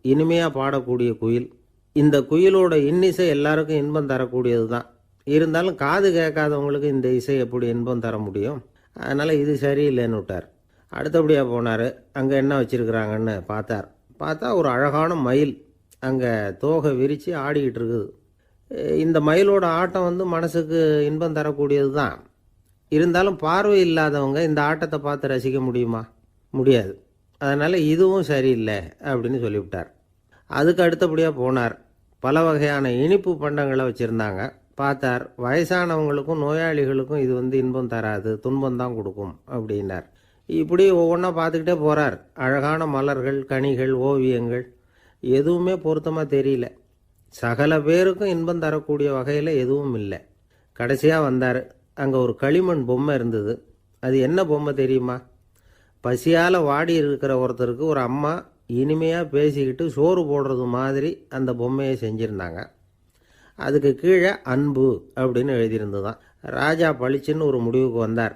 இனிமையாக பாடக்கூடிய குயில். இந்த குயிலோட இன்னிசை எல்லாருக்கும் இன்பம் தரக்கூடியது தான். இருந்தாலும் காது கேட்காதவங்களுக்கு இந்த இசை எப்படி இன்பம் தர முடியும்? அதனால் இது சரியில்லைன்னு விட்டார். அடுத்தபடியாக போனார். அங்கே என்ன வச்சுருக்குறாங்கன்னு பார்த்தா ஒரு அழகான மயில் அங்கே தோகை விரித்து ஆடிக்கிட்டு இருக்குது. இந்த மயிலோட ஆட்டம் மனசுக்கு இன்பம் தரக்கூடியது தான். இருந்தாலும் பார்வை இல்லாதவங்க இந்த ஆட்டத்தை பார்த்து ரசிக்க முடியுமா? முடியாது. அதனால் இதுவும் சரியில்லை அப்படின்னு சொல்லிவிட்டார். அதுக்கு அடுத்தபடியாக போனார். பல வகையான இனிப்பு பண்டங்களை வச்சுருந்தாங்க. பார்த்தார், வயசானவங்களுக்கும் நோயாளிகளுக்கும் இது இன்பம் தராது, துன்பம் தான் கொடுக்கும் அப்படின்னார். இப்படி ஒவ்வொன்றா பார்த்துக்கிட்டே போகிறார். அழகான மலர்கள், கனிகள், ஓவியங்கள் எதுவுமே பொருத்தமாக தெரியல. சகல பேருக்கும் இன்பம் தரக்கூடிய வகையில் எதுவும் இல்லை. கடைசியாக வந்தார். அங்கே ஒரு களிமண் பொம்மை இருந்தது. அது என்ன பொம்மை தெரியுமா? பசியால் வாடி இருக்கிற ஒருத்தருக்கு ஒரு அம்மா இனிமையாக பேசிக்கிட்டு சோறு போடுறது மாதிரி அந்த பொம்மையை செஞ்சுருந்தாங்க. அதுக்கு கீழே அன்பு அப்படின்னு எழுதியிருந்ததுதான். ராஜா பளிச்சுன்னு ஒரு முடிவுக்கு வந்தார்.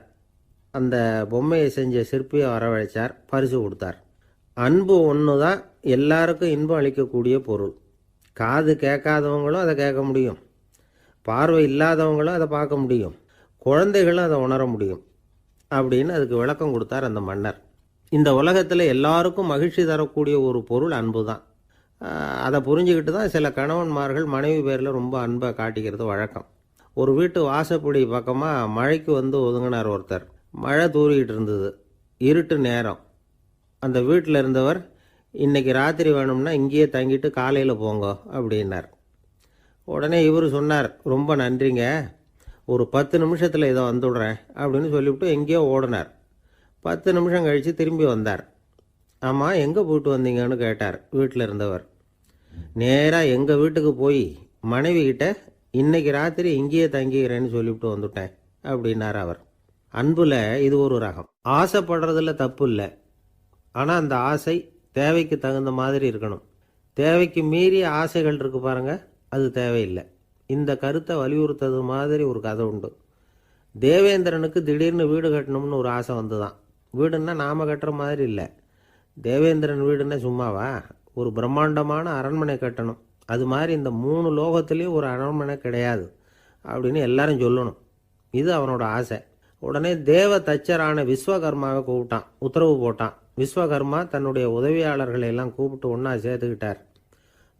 அந்த பொம்மையை செஞ்ச சிற்பியை வரவழைச்சார், பரிசு கொடுத்தார். அன்பு ஒன்று தான் எல்லாருக்கும் இன்பம் அளிக்கக்கூடிய பொருள். காது கேட்காதவங்களும் அதை கேட்க முடியும், பார்வை இல்லாதவங்களும் அதை பார்க்க முடியும், குழந்தைகளும் அதை உணர முடியும் அப்படின்னு அதுக்கு விளக்கம் கொடுத்தார் அந்த மன்னர். இந்த உலகத்தில் எல்லாருக்கும் மகிழ்ச்சி தரக்கூடிய ஒரு பொருள் அன்பு தான். அதை புரிஞ்சுக்கிட்டு தான் சில கணவன்மார்கள் மனைவி பேரில் ரொம்ப அன்பை காட்டிக்கிறது வழக்கம். ஒரு வீட்டு வாசப்படி பக்கமாக மழைக்கு ஒதுங்கினார் ஒருத்தர். மழை தூரிக்கிட்டு இருந்தது, இருட்டு நேரம். அந்த வீட்டில் இருந்தவர், இன்னைக்கு ராத்திரி வேணும்னா இங்கேயே தங்கிட்டு காலையில் போங்க அப்படின்னார். உடனே இவர் சொன்னார், ரொம்ப நன்றிங்க, ஒரு 10 நிமிஷத்தில் இதை வந்துடுறேன் அப்படின்னு சொல்லிவிட்டு எங்கேயோ ஓடினார். 10 நிமிஷம் கழித்து திரும்பி வந்தார். ஆமாம், எங்கே போயிட்டு வந்தீங்கன்னு கேட்டார் வீட்டில் இருந்தவர். நேராக எங்கள் வீட்டுக்கு போய் மனைவி கிட்ட இன்னைக்கு ராத்திரி இங்கேயே தங்கிக்கிறேன்னு சொல்லிவிட்டு வந்துட்டேன் அப்படின்னார் அவர். அன்புல இது ஒரு ரகம். ஆசைப்படுறதுல தப்பு இல்லை, ஆனால் அந்த ஆசை தேவைக்கு தகுந்த மாதிரி இருக்கணும். தேவைக்கு மீறிய ஆசைகள் இருக்கு பாருங்க, அது தேவையில்லை. இந்த கருத்தை வலியுறுத்தது மாதிரி ஒரு கதை உண்டு. தேவேந்திரனுக்கு திடீர்னு வீடு கட்டணும்னு ஒரு ஆசை வந்துதான். வீடுன்னா நாம கட்டுற மாதிரி இல்லை. தேவேந்திரன் வீடுன்னா சும்மாவா? ஒரு பிரம்மாண்டமான அரண்மனை கட்டணும். அது மாதிரி இந்த 3 லோகத்துலேயும் ஒரு அரண்மனை கிடையாது அப்படின்னு எல்லாரும் சொல்லணும். இது அவனோட ஆசை. உடனே தேவ தச்சரான விஸ்வகர்மாவை கூப்பிட்டான், உத்தரவு போட்டான். விஸ்வகர்மா தன்னுடைய உதவியாளர்களை எல்லாம் கூப்பிட்டு ஒன்றா சேர்த்துக்கிட்டார்.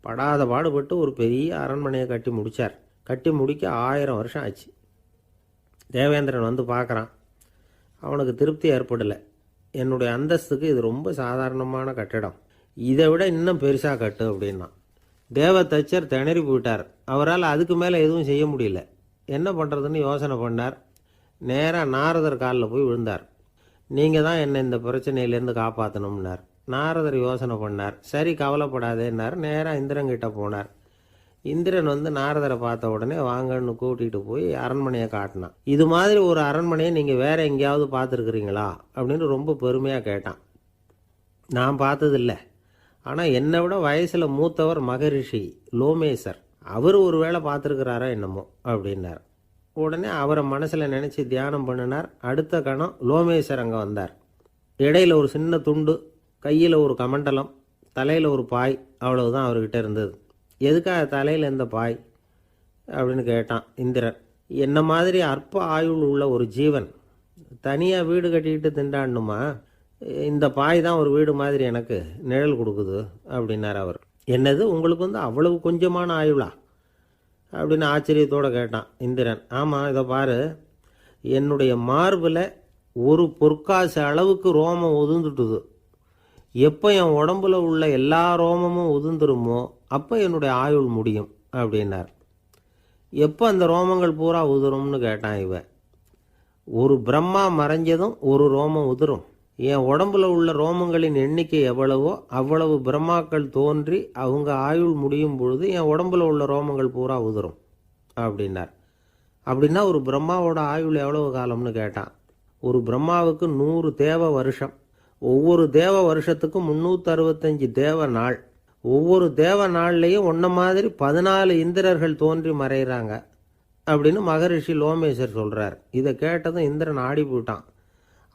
படாத பாடுபட்டு ஒரு பெரிய அரண்மனையை கட்டி முடித்தார். கட்டி முடிக்க 1000 வருஷம் ஆச்சு. தேவேந்திரன் பார்க்குறான். அவனுக்கு திருப்தி ஏற்படலை. என்னுடைய அந்தஸ்துக்கு இது ரொம்ப சாதாரணமான கட்டிடம், இதை விட இன்னும் பெருசாக கட்டு அப்படின்னா. தேவ தச்சர் திணறி போயிட்டார். அவரால் அதுக்கு மேலே எதுவும் செய்ய முடியல. என்ன பண்ணுறதுன்னு யோசனை பண்ணார். நேராக நாரதர் காலில் போய் விழுந்தார். நீங்கள் தான் என்னை இந்த பிரச்சனையிலேருந்து காப்பாற்றணும்னார். நாரதர் யோசனை பண்ணார். சரி, கவலைப்படாதேன்னார். நேராக இந்திரங்கிட்ட போனார். இந்திரன் வந்து நாரதரை பார்த்த உடனே வாங்கன்னு கூட்டிகிட்டு போய் அரண்மனையை காட்டினான். இது மாதிரி ஒரு அரண்மனையை நீங்கள் வேற எங்கேயாவது பார்த்துருக்குறீங்களா அப்படின்னு ரொம்ப பெருமையாக கேட்டான். நான் பார்த்ததில்லை, ஆனால் என்னை விட வயசில் மூத்தவர் மகரிஷி லோமேசர், அவர் ஒரு வேளை பார்த்துருக்கிறாரா என்னமோ அப்படின்னார். உடனே அவரை மனசில் நினச்சி தியானம் பண்ணினார். அடுத்த கணம் லோமேசர் அங்கே வந்தார். இடையில ஒரு சின்ன துண்டு, கையில் ஒரு கமண்டலம், தலையில் ஒரு பாய், அவ்வளவுதான் அவர்கிட்ட இருந்தது. எதுக்காக தலையில் இந்த பாய் அப்படின்னு கேட்டான் இந்திரன். என்ன மாதிரி அற்ப ஆயுள் உள்ள ஒரு ஜீவன் தனியாக வீடு கட்டிக்கிட்டு திண்டாடணுமா? இந்த பாய் தான் ஒரு வீடு மாதிரி எனக்கு நிழல் கொடுக்குது அப்படின்னார் அவர். என்னது, உங்களுக்கு வந்து அவ்வளவு கொஞ்சமான ஆயுளா அப்படின்னு ஆச்சரியத்தோடு கேட்டான் இந்திரன். ஆமாம், இதை பாரு, என்னுடைய மார்பில் ஒரு பொற்காசு அளவுக்கு ரோமம் உதிர்ந்துட்டுது. எப்போ என் உடம்புல உள்ள எல்லா ரோமமும் உதிர்ந்துருமோ அப்போ என்னுடைய ஆயுள் முடியும் அப்படின்னார். எப்போ அந்த ரோமங்கள் பூரா உதிரும்னு கேட்டான் இவன். ஒரு பிரம்மா மறைஞ்சதும் ஒரு ரோமம் உதிரும். என் உடம்புல உள்ள ரோமங்களின் எண்ணிக்கை எவ்வளவோ அவ்வளவு பிரம்மாக்கள் தோன்றி அவங்க ஆயுள் முடியும் பொழுது என் உடம்புல உள்ள ரோமங்கள் பூரா உதிரும் அப்படின்னார். அப்படின்னா ஒரு பிரம்மாவோட ஆயுள் எவ்வளவு காலம்னு கேட்டான். ஒரு பிரம்மாவுக்கு 100 தேவ வருஷம். ஒவ்வொரு தேவ வருஷத்துக்கும் 365 தேவ நாள். ஒவ்வொரு தேவ நாள்லையும் ஒன்ன மாதிரி 14 இந்திரர்கள் தோன்றி மறைகிறாங்க அப்படின்னு மகரிஷி லோமேசர் சொல்கிறார். இதை கேட்டதும் இந்திரன் ஆடி போயிட்டான்.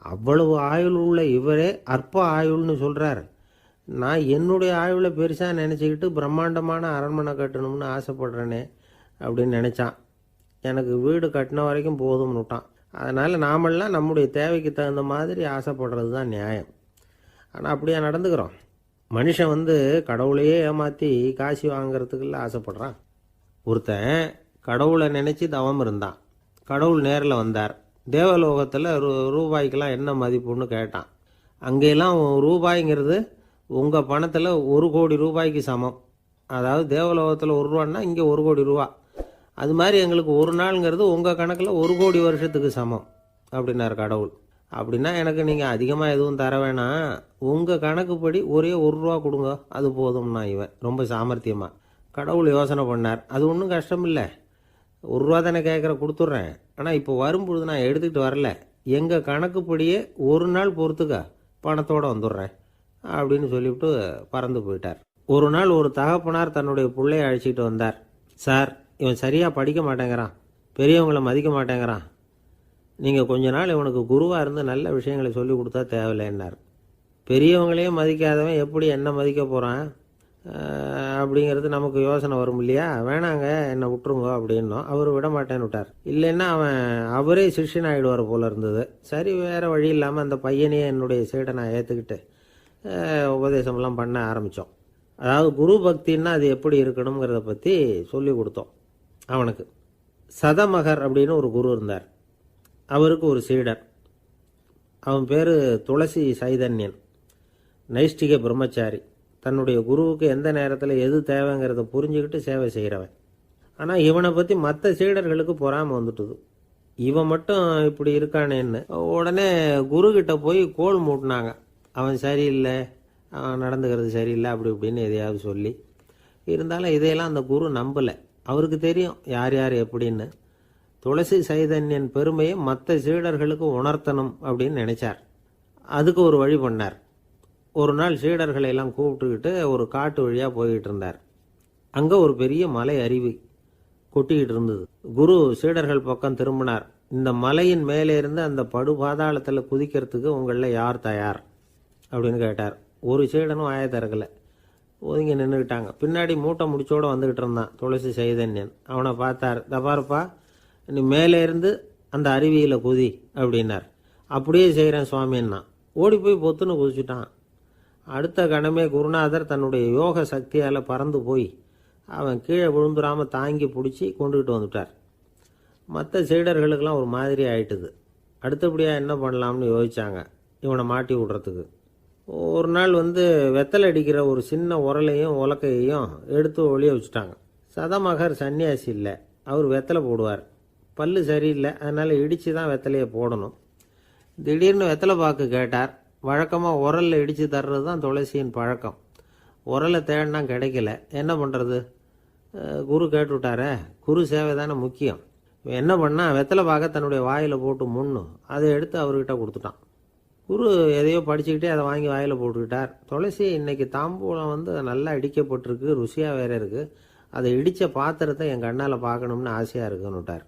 அவ்வளவு ஆயுள் உள்ள இவரே அற்ப ஆயுள்னு சொல்கிறார். நான் என்னுடைய ஆயுளை பெருசாக நினச்சிக்கிட்டு பிரம்மாண்டமான அரண்மனை கட்டணும்னு ஆசைப்படுறேனே அப்படின்னு நினச்சான். எனக்கு வீடு கட்டின வரைக்கும் போதும்னு விட்டான். அதனால் நாமெல்லாம் நம்முடைய தேவைக்கு தகுந்த மாதிரி ஆசைப்படுறது தான் நியாயம். ஆனால் அப்படியே நடந்துக்கிறோம். மனுஷன் வந்து கடவுளையே ஏமாற்றி காசு வாங்கிறதுக்குள்ள ஆசைப்படுறான். ஒருத்தன் கடவுளை நினச்சி தவம் இருந்தான். கடவுள் நேரில் வந்தார். தேவலோகத்தில் ரூபாய்க்கெல்லாம் என்ன மதிப்புன்னு கேட்டான். அங்கெல்லாம் ரூபாய்ங்கிறது உங்கள் பணத்தில் 1 கோடி ரூபாய்க்கு சமம். அதாவது தேவலோகத்தில் 1 ரூபான்னா இங்கே 1 கோடி ரூபா. அது மாதிரி எங்களுக்கு ஒரு நாளுங்கிறது உங்கள் கணக்கில் 1 கோடி வருஷத்துக்கு சமம் அப்படின்னார் கடவுள். அப்படின்னா எனக்கு நீங்கள் அதிகமாக எதுவும் தர வேணாம், உங்கள் கணக்குப்படி ஒரே 1 ரூபா கொடுங்க, அது போதும்னா இவன் ரொம்ப சாமர்த்தியமாக. கடவுள் யோசனை பண்ணார். அது ஒன்றும் கஷ்டம் இல்லை, 1 ரூபா தானே கேட்குற, கொடுத்துட்றேன். ஆனால் இப்போ வரும்பொழுது நான் எடுத்துக்கிட்டு வரல, எங்கள் கணக்குப்படியே 1 நாள் பொறுத்துக்க பணத்தோடு வந்துடுறேன் அப்படின்னு சொல்லிவிட்டு பறந்து போயிட்டார். ஒரு நாள் ஒரு தகப்பனார் தன்னுடைய பிள்ளையை அழைச்சிக்கிட்டு வந்தார். சார், இவன் சரியாக படிக்க மாட்டேங்கிறான், பெரியவங்களை மதிக்க மாட்டேங்கிறான், நீங்கள் கொஞ்ச நாள் இவனுக்கு குருவாக இருந்து நல்ல விஷயங்களை சொல்லி கொடுத்தா தேவையில்லைன்னார். பெரியவங்களையே மதிக்காதவன் எப்படி என்ன மதிக்க போகிறான் அப்படிங்கிறது நமக்கு யோசனை வரும் இல்லையா? வேணாங்க, என்னை விட்டுருங்க அப்படின்னோம். அவர் விட மாட்டேன்னு விட்டார். இல்லைன்னா அவரே சிஷ்யன் ஆகிடுவார் போல இருந்தது. சரி, வேறு வழி இல்லாமல் அந்த பையனையே என்னுடைய சீடை நான் ஏற்றுக்கிட்டு உபதேசம்லாம் பண்ண ஆரம்பித்தோம். அதாவது குரு பக்தின்னா அது எப்படி இருக்கணுங்கிறத பற்றி சொல்லி கொடுத்தோம் அவனுக்கு. சதமகர் அப்படின்னு ஒரு குரு இருந்தார். அவருக்கு ஒரு சீடர். அவன் பேர் துளசி சைதன்யன், நைஷ்டிக பிரம்மச்சாரி. தன்னுடைய குருவுக்கு எந்த நேரத்தில் எது தேவைங்கிறத புரிஞ்சுக்கிட்டு சேவை செய்கிறவன். ஆனால் இவனை பற்றி மற்ற சீடர்களுக்கு பொறாமல் வந்துட்டுது. இவன் மட்டும் இப்படி இருக்கானேன்னு உடனே குருக்கிட்ட போய் கோல் மூட்டினாங்க. அவன் சரியில்லை, அவன் நடந்துக்கிறது சரியில்லை, அப்படி இப்படின்னு எதையாவது சொல்லி. இருந்தாலும் இதையெல்லாம் அந்த குரு நம்பலை. அவருக்கு தெரியும் யார் யார் எப்படின்னு. துளசி சைதன்யன் பெருமையை மற்ற சீடர்களுக்கு உணர்த்தணும் அப்படின்னு நினைச்சார். அதுக்கு ஒரு வழி பண்ணார். ஒரு நாள் சீடர்களை எல்லாம் கூப்பிட்டுக்கிட்டு ஒரு காட்டு வழியாக போய்கிட்டு இருந்தார். அங்கே ஒரு பெரிய மலை அருவி கொட்டிக்கிட்டு இருந்தது. குரு சீடர்கள் பக்கம் திரும்பினார். இந்த மலையின் மேலே இருந்து அந்த படுபாதாளத்தில் குதிக்கிறதுக்கு உங்களில் யார் தயார் அப்படின்னு கேட்டார். ஒரு சீடனும் ஆய திறக்கலை, ஒதுங்கி நின்றுக்கிட்டாங்க. பின்னாடி மூட்டை முடிச்சோடு வந்துக்கிட்டு இருந்தான் துளசி சைதன்யன். அவனை பார்த்தார். தபாருப்பா, நீ மேலே இருந்து அந்த அருவியில் குதி அப்படின்னார். அப்படியே செய்கிறேன் சுவாமின்னா ஓடி போய் பொத்துன்னு குதிச்சுட்டான். அடுத்த கணமே குருநாதர் தன்னுடைய யோக சக்தியால் பறந்து போய் அவன் கீழே விழுந்துடாமல் தாங்கி பிடிச்சி கொண்டுகிட்டு வந்துட்டார். மற்ற சீடர்களுக்கெல்லாம் ஒரு மாதிரி ஆயிட்டுது. அடுத்தபடியாக என்ன பண்ணலாம்னு யோசித்தாங்க இவனை மாட்டி விடுறதுக்கு. ஒரு நாள் வெத்தலை அடிக்கிற ஒரு சின்ன உரலையும் உலக்கையையும் எடுத்து ஒளிய வச்சுட்டாங்க. சதமகர் சன்னியாசி இல்லை, அவர் வெத்தலை போடுவார். பல்லு சரியில்லை, அதனால் இடித்து தான் வெத்தலையை போடணும். திடீர்னு வெத்தலை பாக்கு கேட்டார். வழக்கமாக உரலில் இடித்து தர்றது தான் துளசியின் பழக்கம். உரலை தேடினா கிடைக்கல, என்ன பண்ணுறது? குரு கேட்டுவிட்டாரே, குரு சேவை தானே முக்கியம். இவன் என்ன பண்ணா, வெத்தலை பாக்க தன்னுடைய வாயில் போட்டு முன்னு அதை எடுத்து அவர்கிட்ட கொடுத்துட்டான். குரு எதையோ படிச்சுக்கிட்டே அதை வாங்கி வாயில் போட்டுக்கிட்டார். துளசி, இன்னைக்கு தாம்பூலம் வந்து நல்லா இடிக்கப்பட்டிருக்கு, ருசியாக வேற இருக்குது, அதை இடித்த பாத்திரத்தை என் கண்ணால் பார்க்கணும்னு ஆசையாக இருக்குன்னு விட்டார்.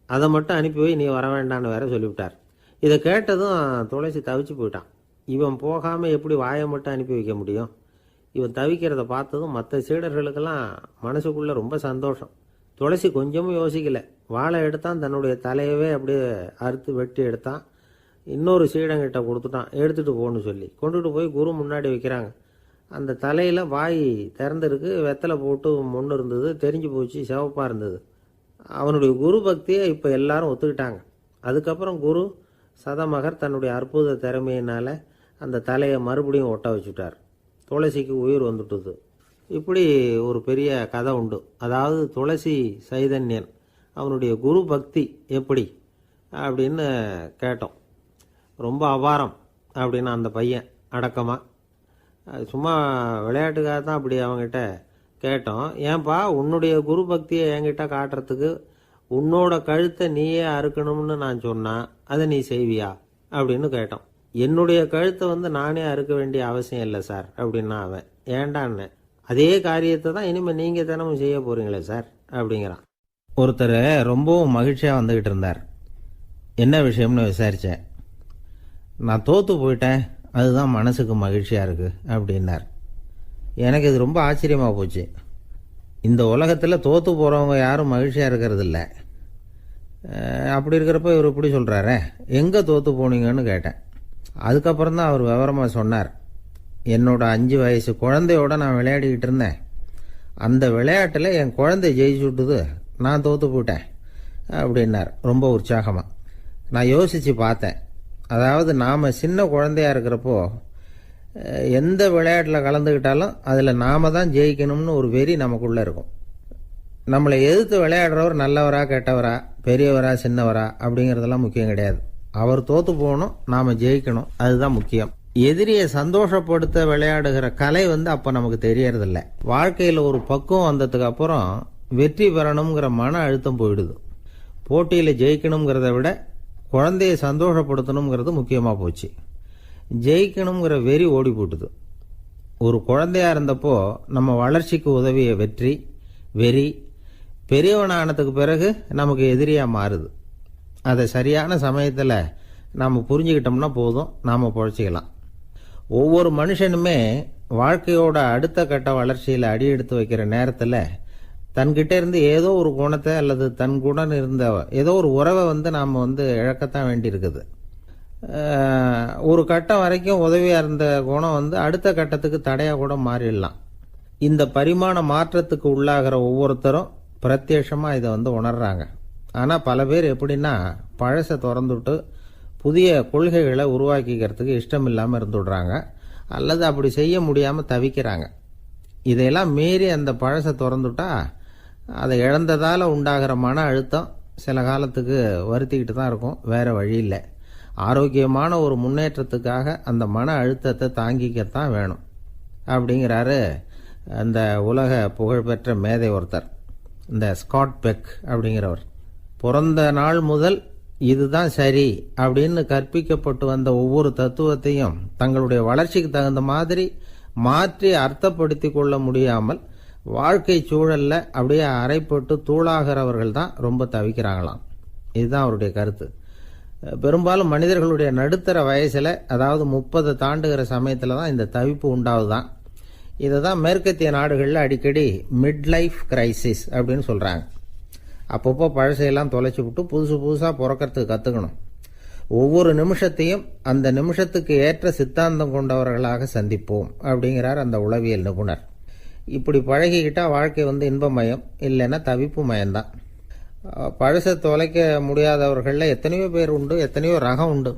அதை மட்டும் அனுப்பி போய் நீ வர வேண்டான்னு வேற சொல்லிவிட்டார். இதை கேட்டதும் துளசி தவிச்சு போயிட்டான். இவன் போகாமல் எப்படி வாயை மட்டும் அனுப்பி வைக்க முடியும்? இவன் தவிக்கிறத பார்த்ததும் மற்ற சீடர்களுக்கெல்லாம் மனசுக்குள்ளே ரொம்ப சந்தோஷம். துளசி கொஞ்சமும் யோசிக்கலை, வாழை எடுத்தான், தன்னுடைய தலையவே அப்படியே அறுத்து வெட்டி எடுத்தான், இன்னொரு சீடங்கிட்ட கொடுத்துட்டான், எடுத்துகிட்டு போன்னு சொல்லி கொண்டுட்டு போய் குரு முன்னாடி வைக்கிறாங்க. அந்த தலையில் வாய் திறந்துருக்கு, வெத்தலை போட்டு முன்னு இருந்தது, தெரிஞ்சு போச்சு, சிவப்பாக இருந்தது. அவனுடைய குரு பக்தியை இப்போ எல்லாரும் ஒத்துக்கிட்டாங்க. அதுக்கப்புறம் குரு சதமகர் தன்னுடைய அற்புத திறமையினால் அந்த தலையை மறுபடியும் ஒட்ட வச்சுட்டார். துளசிக்கு உயிர் வந்துட்டுது. இப்படி ஒரு பெரிய கதை உண்டு. அதாவது துளசி சைதன்யன் அவனுடைய குரு பக்தி எப்படி அப்படின்னு கேட்டோம். ரொம்ப அபாரம் அப்படின்னு அந்த பையன் அடக்கமாக, சும்மா விளையாட்டுக்காக தான் அப்படி அவங்ககிட்ட கேட்டோம். ஏன்பா உன்னுடைய குரு பக்தியை என்கிட்ட காட்டுறதுக்கு உன்னோட கழுத்தை நீயே அறுக்கணும்னு நான் சொன்னேன், அதை நீ செய்வியா அப்படின்னு கேட்டோம். என்னுடைய கழுத்தை வந்து நானே அறுக்க வேண்டிய அவசியம் இல்லை சார் அப்படின்னா அவன். ஏண்டான்னு, அதே காரியத்தை தான் இனிமேல் நீங்கள் தினமும் செய்ய போகிறீங்களே சார் அப்படிங்கிறான். ஒருத்தர் ரொம்பவும் மகிழ்ச்சியாக வந்துக்கிட்டு இருந்தார். என்ன விஷயம்னு விசாரித்தேன். நான் தோற்று போயிட்டேன், அதுதான் மனசுக்கு மகிழ்ச்சியாக இருக்குது அப்படின்னார். எனக்கு இது ரொம்ப ஆச்சரியமாக போச்சு. இந்த உலகத்தில் தோற்று போகிறவங்க யாரும் மகிழ்ச்சியாக இருக்கிறது இல்லை. அப்படி இருக்கிறப்ப இவர் இப்படி சொல்கிறாரே, எங்கே தோற்று போனீங்கன்னு கேட்டேன். அதுக்கப்புறம் தான் அவர் விவரமாக சொன்னார். என்னோட 5 வயசு குழந்தையோட நான் விளையாடிக்கிட்டு இருந்தேன். அந்த விளையாட்டில் என் குழந்தை ஜெயிச்சு விட்டுது, நான் தோற்று போயிட்டேன் அப்படின்னார் ரொம்ப உற்சாகமாக. நான் யோசித்து பார்த்தேன். அதாவது நாம் சின்ன குழந்தையாக இருக்கிறப்போ எந்த விளையாட்டில் கலந்துக்கிட்டாலும் அதில் நாம் தான் ஜெயிக்கணும்னு ஒரு வெறி நமக்குள்ளே இருக்கும். நம்மளை எதிர்த்து விளையாடுறவர் நல்லவரா கெட்டவரா, பெரியவரா சின்னவரா அப்படிங்கிறதெல்லாம் முக்கியம் கிடையாது. அவர் தோற்று போகணும், நாம் ஜெயிக்கணும், அதுதான் முக்கியம். எதிரியை சந்தோஷப்படுத்த விளையாடுகிற கலை வந்து அப்போ நமக்கு தெரியறதில்ல. வாழ்க்கையில் ஒரு பக்குவம் வந்ததுக்கு அப்புறம் வெற்றி பெறணுங்கிற மன அழுத்தம் போயிடுது. போட்டியில் ஜெயிக்கணுங்கிறத விட குழந்தையை சந்தோஷப்படுத்தணுங்கிறது முக்கியமாக போச்சு. ஜெயிக்கணுங்கிற வெறி ஓடி போட்டுது. ஒரு குழந்தையாக இருந்தப்போ நம்ம வளர்ச்சிக்கு உதவிய வெறி பெரியவனானதுக்கு பிறகு நமக்கு எதிரியாக மாறுது. அதை சரியான சமயத்தில் நாம் புரிஞ்சுக்கிட்டோம்னா போதும், நாம் பொழைச்சிக்கலாம். ஒவ்வொரு மனுஷனுமே வாழ்க்கையோட அடுத்த கட்ட வளர்ச்சியில் அடி எடுத்து வைக்கிற நேரத்தில் தன்கிட்ட இருந்து ஏதோ ஒரு குணத்தை அல்லது தன் குணம் இருந்த ஏதோ ஒரு உறவை வந்து நாம் வந்து இழக்கத்தான் வேண்டியிருக்குது. ஒரு கட்டம் வரைக்கும் உதவியாக இருந்த குணம் வந்து அடுத்த கட்டத்துக்கு தடையாக கூட மாறிடலாம். இந்த பரிமாண மாற்றத்துக்கு உள்ளாகிற ஒவ்வொருத்தரும் பிரத்யட்சமாக இதை வந்து உணர்றாங்க. ஆனால் பல பேர் எப்படின்னா பழசை திறந்துவிட்டு புதிய கொள்கைகளை உருவாக்கிக்கிறதுக்கு இஷ்டம் இல்லாமல் இருந்துடுறாங்க, அல்லது அப்படி செய்ய முடியாமல் தவிக்கிறாங்க. இதையெல்லாம் மீறி அந்த பழசை திறந்துட்டா அதை இழந்ததால் உண்டாகிற மன அழுத்தம் சில காலத்துக்கு வருத்திக்கிட்டு தான் இருக்கும், வேறு வழி இல்லை. ஆரோக்கியமான ஒரு முன்னேற்றத்துக்காக அந்த மன அழுத்தத்தை தாங்கிக்கத்தான் வேணும் அப்படிங்கிறாரு அந்த உலக புகழ்பெற்ற மேதை ஒருத்தர், இந்த ஸ்காட் பெக் அப்படிங்கிறவர். பிறந்த நாள் முதல் இதுதான் சரி அப்படின்னு கற்பிக்கப்பட்டு வந்த ஒவ்வொரு தத்துவத்தையும் தங்களுடைய வளர்ச்சிக்கு தகுந்த மாதிரி மாற்றி அர்த்தப்படுத்தி கொள்ள முடியாமல் வாழ்க்கை சூழல்ல அப்படியே அரைப்பட்டு தூளாகிறவர்கள் தான் ரொம்ப தவிக்கிறாங்களாம். இதுதான் அவருடைய கருத்து. பெரும்பாலும் மனிதர்களுடைய நடுத்தர வயசில், அதாவது 30 தாண்டுகிற சமயத்தில் தான் இந்த தவிப்பு உண்டாகுதான். இதை தான் மேற்கத்திய நாடுகளில் அடிக்கடி மிட் லைஃப் கிரைசிஸ் அப்படின்னு சொல்கிறாங்க. அப்பப்போ பழசையெல்லாம் தொலைச்சி விட்டு புதுசாக பிறக்கிறதுக்கு கற்றுக்கணும். ஒவ்வொரு நிமிஷத்தையும் அந்த நிமிஷத்துக்கு ஏற்ற சித்தாந்தம் கொண்டவர்களாக சந்திப்போம் அப்படிங்கிறார் அந்த உளவியல் நிபுணர். இப்படி பழகிக்கிட்டால் வாழ்க்கை வந்து இன்பமயம், இல்லைன்னா தவிப்பு மயம்தான். பழசை தொலைக்க முடியாதவர்களில் எத்தனையோ பேர் உண்டு, எத்தனையோ ரகம் உண்டு.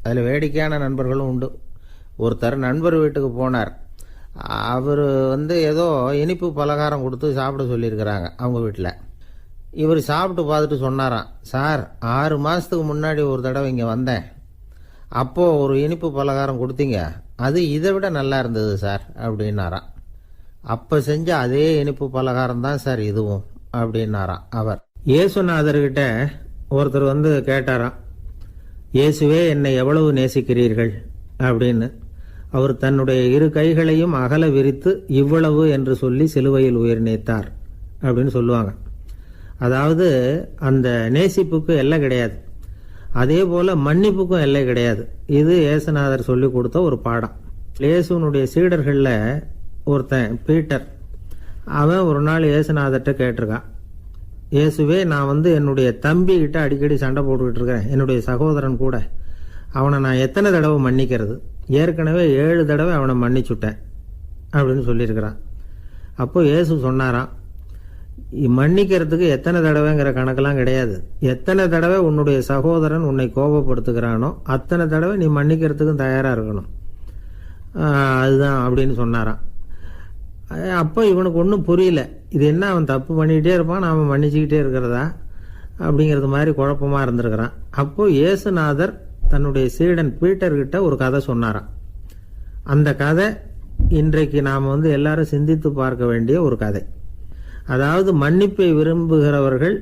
அதில் வேடிக்கையான நண்பர்களும் உண்டு. ஒருத்தர் நண்பர் வீட்டுக்கு போனார். அவர் வந்து ஏதோ இனிப்பு பலகாரம் கொடுத்து சாப்பிட சொல்லியிருக்கிறாங்க அவங்க வீட்டில். இவர் சாப்பிட்டு பார்த்துட்டு சொன்னாராம், சார் 6 மாதத்துக்கு முன்னாடி ஒரு தடவை இங்கே வந்தேன், அப்போது ஒரு இனிப்பு பலகாரம் கொடுத்தீங்க, அது இதை விட நல்லா இருந்தது சார் அப்படின்னாராம். அப்போ செஞ்ச அதே இனிப்பு பலகாரம் தான் சார் இதுவும் அப்படின்னாராம் அவர். இயேசுநாதர்கிட்ட ஒருத்தர் வந்து கேட்டாராம், இயேசுவே என்னை எவ்வளவு நேசிக்கிறீர்கள் அப்படின்னு. அவர் தன்னுடைய இரு கைகளையும் அகல விரித்து இவ்வளவு என்று சொல்லி சிலுவையில் உயிர் நீத்தார் அப்படின்னு சொல்லுவாங்க. அதாவது அந்த நேசிப்புக்கு எல்லை கிடையாது, அதே போல மன்னிப்புக்கும் எல்லை கிடையாது. இது இயேசுநாதர் சொல்லி கொடுத்த ஒரு பாடம். இயேசுனுடைய சீடர்களில் ஒருத்தன் பீட்டர், அவன் ஒரு நாள் இயேசுநாதர்கிட்ட கேட்டிருக்கான், இயேசுவே நான் வந்து என்னுடைய தம்பி கிட்ட அடிக்கடி சண்டை போட்டுக்கிட்டு இருக்கிறேன், என்னுடைய சகோதரன் கூட, அவனை நான் எத்தனை தடவை மன்னிக்கிறது? ஏற்கனவே 7 தடவை அவனை மன்னிச்சுட்டேன் அப்படின்னு சொல்லியிருக்கிறான். அப்போ இயேசு சொன்னாராம், மன்னிக்கிறதுக்கு எத்தனை தடவைங்கிற கணக்கெல்லாம் கிடையாது. எத்தனை தடவை உன்னுடைய சகோதரன் உன்னை கோபப்படுத்துகிறானோ அத்தனை தடவை நீ மன்னிக்கிறதுக்கும் தயாராக இருக்கணும், அதுதான் அப்படின்னு சொன்னாராம். அப்போ இவனுக்கு ஒன்றும் புரியல, இது என்ன அவன் தப்பு பண்ணிக்கிட்டே இருப்பான், நாம் மன்னிச்சுக்கிட்டே இருக்கிறதா அப்படிங்கிறது மாதிரி குழப்பமாக இருந்திருக்கிறான். அப்போ இயேசுநாதர் தன்னுடைய சீடன் பீட்டர்கிட்ட ஒரு கதை சொன்னாராம். அந்த கதை இன்றைக்கு நாம் வந்து எல்லாரும் சிந்தித்து பார்க்க வேண்டிய ஒரு கதை. அதாவது மன்னிப்பை விரும்புகிறவர்கள்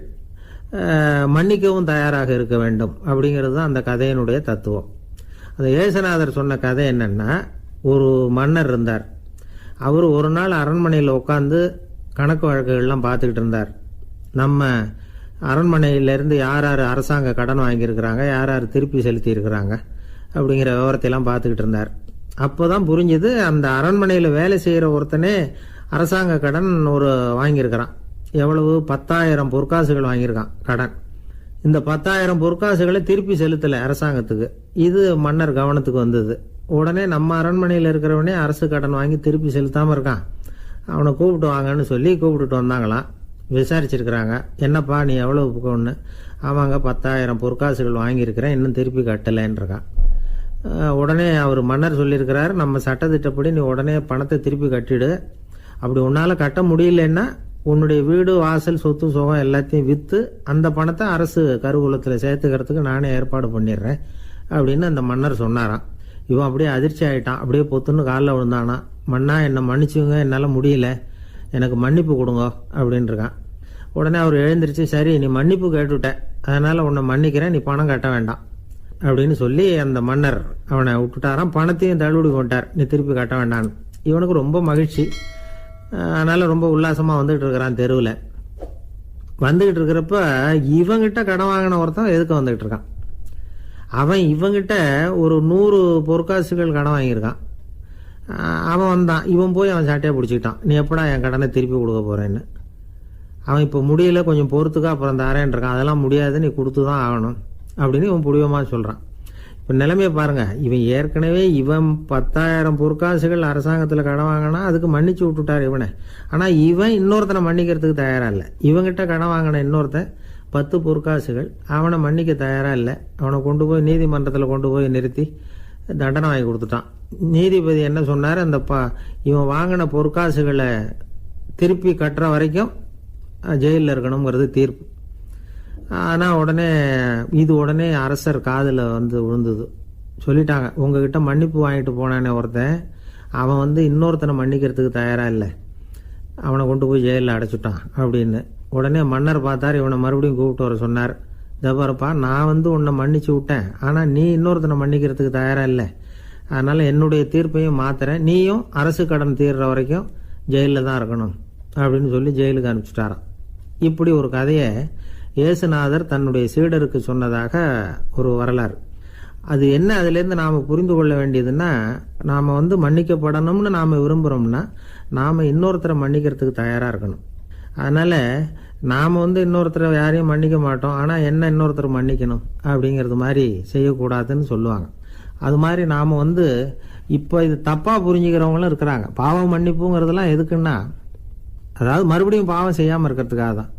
மன்னிக்கவும் தயாராக இருக்க வேண்டும் அப்படிங்கிறது தான் அந்த கதையினுடைய தத்துவம். அந்த இயேசுநாதர் சொன்ன கதை என்னன்னா, ஒரு மன்னர் இருந்தார். அவர் ஒரு நாள் அரண்மனையில் உட்காந்து கணக்கு வழக்குகள்லாம் பார்த்துக்கிட்டு இருந்தார். நம்ம அரண்மனையிலேருந்து யார் யார் அரசாங்க கடன் வாங்கியிருக்கிறாங்க, யார் யார் திருப்பி செலுத்தி இருக்கிறாங்க அப்படிங்கிற விவரத்தையெல்லாம் பார்த்துக்கிட்டு இருந்தார். அப்போ தான் புரிஞ்சுது, அந்த அரண்மனையில் வேலை செய்கிற ஒருத்தனே அரசாங்க கடன் ஒரு வாங்கியிருக்கிறான். எவ்வளவு? 10,000 பொற்காசுகள் வாங்கியிருக்கான் கடன். இந்த 10,000 பொற்காசுகளை திருப்பி செலுத்தலை அரசாங்கத்துக்கு. இது மன்னர் கவனத்துக்கு வந்தது. உடனே நம்ம அரண்மனையில் இருக்கிறவனே அரசு கடன் வாங்கி திருப்பி செலுத்தாமல் இருக்கான், அவனை கூப்பிட்டு வாங்கன்னு சொல்லி கூப்பிட்டுட்டு வந்தாங்களாம். விசாரிச்சிருக்கிறாங்க, என்னப்பா நீ எவ்வளோ ஒன்று? ஆமாங்க 10,000 பொற்காசுகள் வாங்கியிருக்கிறேன், இன்னும் திருப்பி கட்டலைன்றிருக்கான். உடனே அவர் மன்னர் சொல்லியிருக்கிறார், நம்ம சட்டத்திட்டப்படி நீ உடனே பணத்தை திருப்பி கட்டிடு. அப்படி உன்னால் கட்ட முடியலன்னா உன்னுடைய வீடு வாசல் சொத்து சுகம் எல்லாத்தையும் விற்று அந்த பணத்தை அரசு கருவூலத்தில் சேர்த்துக்கிறதுக்கு நானே ஏற்பாடு பண்ணிடுறேன் அப்படின்னு அந்த மன்னர் சொன்னாராம். இவன் அப்படியே அதிர்ச்சி ஆகிட்டான், அப்படியே பொத்துன்னு காலில் விழுந்தானா. மன்னா என்னை மன்னிச்சுங்க, என்னால் முடியல, எனக்கு மன்னிப்பு கொடுங்க அப்படின்ட்டுருக்கான். உடனே அவர் எழுந்திரிச்சு, சரி நீ மன்னிப்பு கேட்டுவிட்ட, அதனால் உன்னை மன்னிக்கிறேன், நீ பணம் கட்ட வேண்டாம் அப்படின்னு சொல்லி அந்த மன்னர் அவனை விட்டுட்டாராம். பணத்தையும் தள்ளுபடி கொண்டார், நீ திருப்பி கட்ட வேண்டான்னு. இவனுக்கு ரொம்ப மகிழ்ச்சி, அதனால் ரொம்ப உல்லாசமாக வந்துகிட்டு இருக்கிறான். தெருவில் வந்துக்கிட்டு இருக்கிறப்ப இவங்கிட்ட கடன் வாங்கின ஒருத்தன் எதுக்கு வந்துக்கிட்டு இருக்கான். அவன் இவங்கிட்ட ஒரு 100 பொற்காசுகள் கடன் வாங்கியிருக்கான். அவன் வந்தான், இவன் போய் அவன் சாட்டையாக பிடிச்சிக்கிட்டான், நீ எப்படா என் கடனை திருப்பி கொடுக்க போகிறேன்னு. அவன் இப்போ முடியல, கொஞ்சம் பொறுத்துக்கா, அப்புறம் தாரேன் இருக்கான். அதெல்லாம் முடியாது, நீ கொடுத்து தான் ஆகணும் அப்படின்னு இவன் புடிவமாக சொல்கிறான். இப்போ நிலைமையை பாருங்கள், இவன் ஏற்கனவே இவன் 10,000 பொற்காசுகள் அரசாங்கத்தில் கடன் வாங்கினா அதுக்கு மன்னிச்சு விட்டுட்டார் இவனை. ஆனால் இவன் இன்னொருத்தனை மன்னிக்கிறதுக்கு தயாராக இல்லை. இவங்கிட்ட கடன் வாங்கின இன்னொருத்தன் 10 பொற்காசுகள், அவனை மன்னிக்க தயாராக இல்லை. அவனை கொண்டு போய் நீதிமன்றத்தில் கொண்டு போய் நிறுத்தி தண்டனை வாங்கி கொடுத்துட்டான். நீதிபதி என்ன சொன்னார், அந்த இவன் வாங்கின பொற்காசுகளை திருப்பி கட்டுற வரைக்கும் ஜெயிலில் இருக்கணுங்கிறது தீர்ப்பு. ஆனால் உடனே அரசர் காதில் வந்து விழுந்தது. சொல்லிட்டாங்க, உங்ககிட்ட மன்னிப்பு வாங்கிட்டு போனானே ஒருத்தன், அவன் வந்து இன்னொருத்தனை மன்னிக்கிறதுக்கு தயாராக இல்லை, அவனை கொண்டு போய் ஜெயிலில் அடைச்சிட்டான் அப்படின்னு. உடனே மன்னர் பார்த்தார், இவனை மறுபடியும் கூப்பிட்டு வர சொன்னார். தபாரப்பா, நான் வந்து உன்னை மன்னிச்சு விட்டேன், ஆனால் நீ இன்னொருத்தனை மன்னிக்கிறதுக்கு தயாராக இல்லை, அதனால் என்னுடைய தீர்ப்பையும் மாத்துறேன், நீயும் அரசு கடன் தீர்ற வரைக்கும் ஜெயிலில் தான் இருக்கணும் அப்படின்னு சொல்லி ஜெயிலுக்கு அனுப்பிச்சிட்டாராம். இப்படி ஒரு கதையை இயேசுநாதர் தன்னுடைய சீடருக்கு சொன்னதாக ஒரு வரலாறு. அது என்ன, அதுலேருந்து நாம் புரிந்து கொள்ள வேண்டியதுன்னா, நாம் வந்து மன்னிக்கப்படணும்னு நாம் விரும்புகிறோம்னா நாம் இன்னொருத்தரை மன்னிக்கிறதுக்கு தயாராக இருக்கணும். அதனால் நாம் வந்து இன்னொருத்தரை யாரையும் மன்னிக்க மாட்டோம், ஆனால் என்ன இன்னொருத்தர் மன்னிக்கணும் அப்படிங்கிறது மாதிரி செய்யக்கூடாதுன்னு சொல்லுவாங்க. அது மாதிரி நாம் வந்து இப்போ இது தப்பாக புரிஞ்சுக்கிறவங்களும் இருக்கிறாங்க. பாவம் மன்னிப்புங்கிறதுலாம் எதுக்குன்னா, அதாவது மறுபடியும் பாவம் செய்யாமல் இருக்கிறதுக்காக தான்.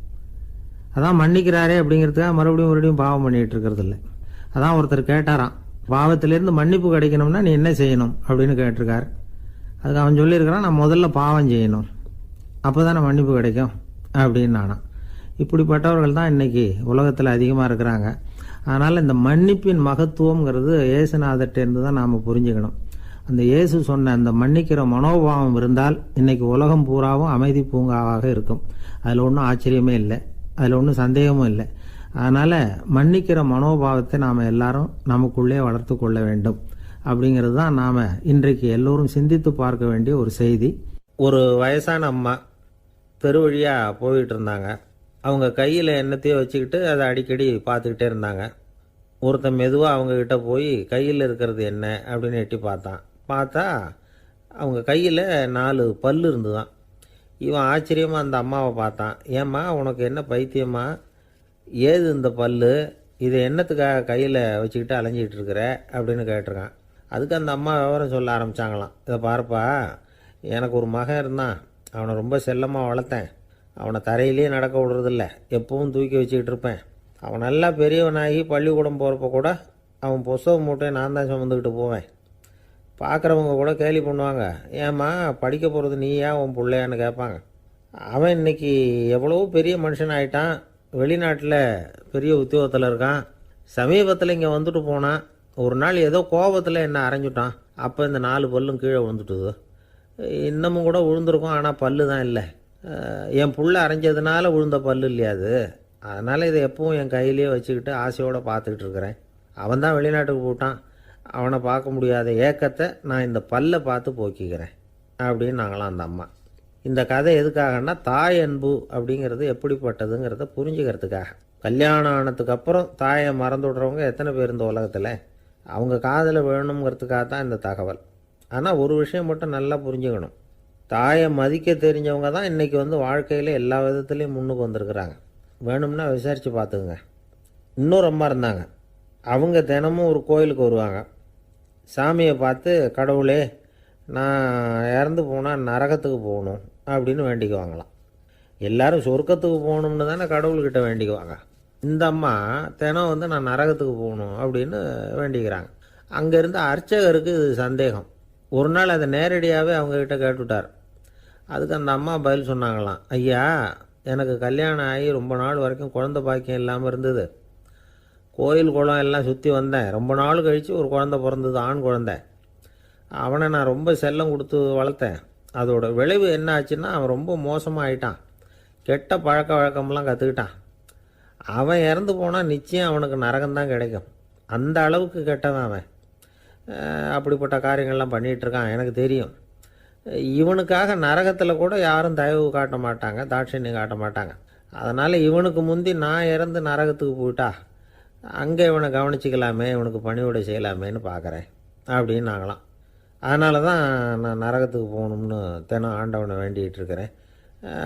அதான் மன்னிக்கிறாரே அப்படிங்கிறதுக்காக மறுபடியும் பாவம் பண்ணிகிட்டு இருக்கிறது இல்லை. அதான் ஒருத்தர் கேட்டாராம், பாவத்திலேருந்து மன்னிப்பு கிடைக்கணும்னா நீ என்ன செய்யணும் அப்படின்னு கேட்டிருக்காரு. அதுக்கு அவன் சொல்லியிருக்கிறான், நான் முதல்ல பாவம் செய்யணும், அப்போ தானே மன்னிப்பு கிடைக்கும் அப்படின்னு நானாம். இப்படிப்பட்டவர்கள் தான் இன்றைக்கி உலகத்தில் அதிகமாக இருக்கிறாங்க. அதனால் இந்த மன்னிப்பின் மகத்துவங்கிறது இயேசுநாதர்கிட்டேருந்து தான் நாம் புரிஞ்சுக்கணும். அந்த இயேசு சொன்ன அந்த மன்னிக்கிற மனோபாவம் இருந்தால் இன்னைக்கு உலகம் பூராவும் அமைதி பூங்காவாக இருக்கும். அதில் ஒன்றும் ஆச்சரியமே இல்லை, அதில் ஒன்றும் சந்தேகமும் இல்லை. அதனால் மன்னிக்கிற மனோபாவத்தை நாம் எல்லாரும் நமக்குள்ளே வளர்த்து கொள்ள வேண்டும். அப்படிங்கிறது தான் நாம் இன்றைக்கு எல்லோரும் சிந்தித்து பார்க்க வேண்டிய ஒரு செய்தி. ஒரு வயசான அம்மா தெரு வழியாக போயிட்டு இருந்தாங்க. அவங்க கையில் எண்ணத்தையோ வச்சுக்கிட்டு அதை அடிக்கடி பார்த்துக்கிட்டே இருந்தாங்க. ஒருத்தன் மெதுவாக அவங்கக்கிட்ட போய் கையில் இருக்கிறது என்ன அப்படின்னு எட்டி பார்த்தா அவங்க கையில் 4 பல் இருந்துதான். இவன் ஆச்சரியமாக அந்த அம்மாவை பார்த்தான். ஏம்மா உனக்கு என்ன பைத்தியமா, ஏது இந்த பல்லு, இதை என்னத்துக்காக கையில் வச்சுக்கிட்டு அலைஞ்சிக்கிட்டு இருக்கிற அப்படின்னு கேட்டிருக்கான். அதுக்கு அந்த அம்மா விவரம் சொல்ல ஆரம்பித்தாங்களாம். இதை பாருப்பா, எனக்கு ஒரு மகன் இருந்தான், அவனை ரொம்ப செல்லமாக வளர்த்தேன். அவனை தரையிலே நடக்க விடுறதில்ல, எப்பவும் தூக்கி வச்சுக்கிட்டு இருப்பேன். அவன் நல்லா பெரியவனாகி பள்ளிக்கூடம் போகிறப்ப கூட அவன் புஸ்தக மூட்டையை நான் தான் சுமந்துக்கிட்டு போவேன். பார்க்குறவங்க கூட கேலி பண்ணுவாங்க, ஏம்மா படிக்க போகிறது நீயா உன் பிள்ளையான்னு கேட்பாங்க. அவன் இன்னைக்கு எவ்வளோ பெரிய மனுஷன் ஆகிட்டான், வெளிநாட்டில் பெரிய உத்தியோகத்தில் இருக்கான். சமீபத்தில் இங்கே வந்துட்டு போனான். ஒரு நாள் ஏதோ கோபத்தில் என்ன அரைஞ்சுட்டான். அப்போ இந்த 4 பல்லும் கீழே விழுந்துட்டுது. இன்னமும் கூட விழுந்திருக்கும், ஆனால் பல்லு தான் இல்லை. என் புள்ள அரைஞ்சதுனால விழுந்த பல்லு இல்லையா அது. அதனால் இதை எப்பவும் என் கையிலேயே வச்சுக்கிட்டு ஆசையோடு பார்த்துக்கிட்டு இருக்கிறேன். அவன் தான் வெளிநாட்டுக்கு போட்டான், அவனை பார்க்க முடியாத ஏக்கத்தை நான் இந்த பல்லை பார்த்து போக்கிக்கிறேன் அப்படின்னு நாங்களாம் அந்த அம்மா. இந்த கதை எதுக்காகன்னா, தாய் அன்பு அப்படிங்கிறது எப்படிப்பட்டதுங்கிறத புரிஞ்சுக்கிறதுக்காக. கல்யாணம் ஆனதுக்கு அப்புறம் தாயை மறந்து விடுறவங்க எத்தனை பேர் இந்த உலகத்தில், அவங்க காதில் வேணுங்கிறதுக்காக தான் இந்த தகவல். ஆனால் ஒரு விஷயம் மட்டும் நல்லா புரிஞ்சுக்கணும், தாயை மதிக்க தெரிஞ்சவங்க தான் இன்றைக்கி வாழ்க்கையில் எல்லா விதத்துலேயும் முன்னுக்கு வந்திருக்கிறாங்க. வேணும்னா விசாரித்து பார்த்துக்குங்க. இன்னொரு அம்மா இருந்தாங்க, அவங்க தினமும் ஒரு கோயிலுக்கு வருவாங்க. சாமியை பார்த்து, கடவுளே நான் இறந்து போனால் நரகத்துக்கு போகணும் அப்படின்னு வேண்டிக்குவாங்களாம். எல்லோரும் சொர்க்கத்துக்கு போகணும்னு தானே கடவுள்கிட்ட வேண்டிக்குவாங்க. இந்த அம்மா தினம் நான் நரகத்துக்கு போகணும் அப்படின்னு வேண்டிக்கிறாங்க. அங்கேருந்து அர்ச்சகருக்கு இது சந்தேகம். ஒரு நாள் அதை நேரடியாகவே அவங்கக்கிட்ட கேட்டுவிட்டார். அதுக்கு அந்த அம்மா பதில் சொன்னாங்களாம், ஐயா எனக்கு கல்யாணம் ஆகி ரொம்ப நாள் வரைக்கும் குழந்தை பாக்கியம் இல்லாமல் இருந்தது. கோயில் குளம் எல்லாம் சுற்றி வந்தேன். ரொம்ப நாள் கழித்து ஒரு குழந்தை பிறந்தது, ஆண் குழந்தை. அவனை நான் ரொம்ப செல்லம் கொடுத்து வளர்த்தேன். அதோட விளைவு என்ன ஆச்சுன்னா, அவன் ரொம்ப மோசமாக ஆயிட்டான். கெட்ட பழக்க வழக்கம்லாம் கற்றுக்கிட்டான். அவன் இறந்து போனால் நிச்சயம் அவனுக்கு நரகம்தான் கிடைக்கும். அந்த அளவுக்கு கெட்டவன் அவன். அப்படிப்பட்ட காரியங்கள்லாம் பண்ணிகிட்ருக்கான், எனக்கு தெரியும். இவனுக்காக நரகத்தில் கூட யாரும் தயவு காட்ட மாட்டாங்க, தாட்சண்யம் காட்ட மாட்டாங்க. அதனால் இவனுக்கு முந்தி நான் இறந்து நரகத்துக்கு போயிட்டா அங்கே இவனை கவனிச்சிக்கலாமே, இவனுக்கு பணிவிடை செய்யலாமேன்னு பார்க்குறேன் அப்படின்னு நாங்களாம். அதனால தான் நான் நரகத்துக்கு போகணும்னு தினம் ஆண்டவனை வேண்டிகிட்டு இருக்கிறேன்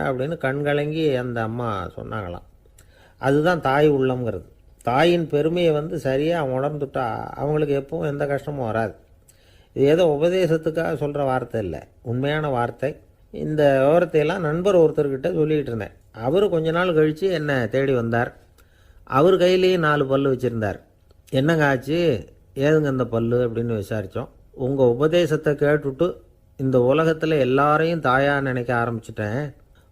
அப்படின்னு கண்கலங்கி அந்த அம்மா சொன்னாங்களாம். அதுதான் தாய் உள்ளம்ங்கிறது. தாயின் பெருமையை சரியாக உணர்ந்துட்டா அவங்களுக்கு எப்பவும் எந்த கஷ்டமும் வராது. இது ஏதோ உபதேசத்துக்காக சொல்கிற வார்த்தை இல்லை, உண்மையான வார்த்தை. இந்த விவரத்தையெல்லாம் நண்பர் ஒருத்தர்கிட்ட சொல்லிகிட்டு இருந்தேன். அவர் கொஞ்ச நாள் கழித்து என்னை தேடி வந்தார். அவர் கையிலேயே 4 பல்லு வச்சுருந்தார். என்னங்க ஆச்சு, ஏதுங்க இந்த பல்லு அப்படின்னு விசாரித்தோம். உங்கள் உபதேசத்தை கேட்டுவிட்டு இந்த உலகத்தில் எல்லாரையும் தாயாக நினைக்க ஆரம்பிச்சிட்டேன்.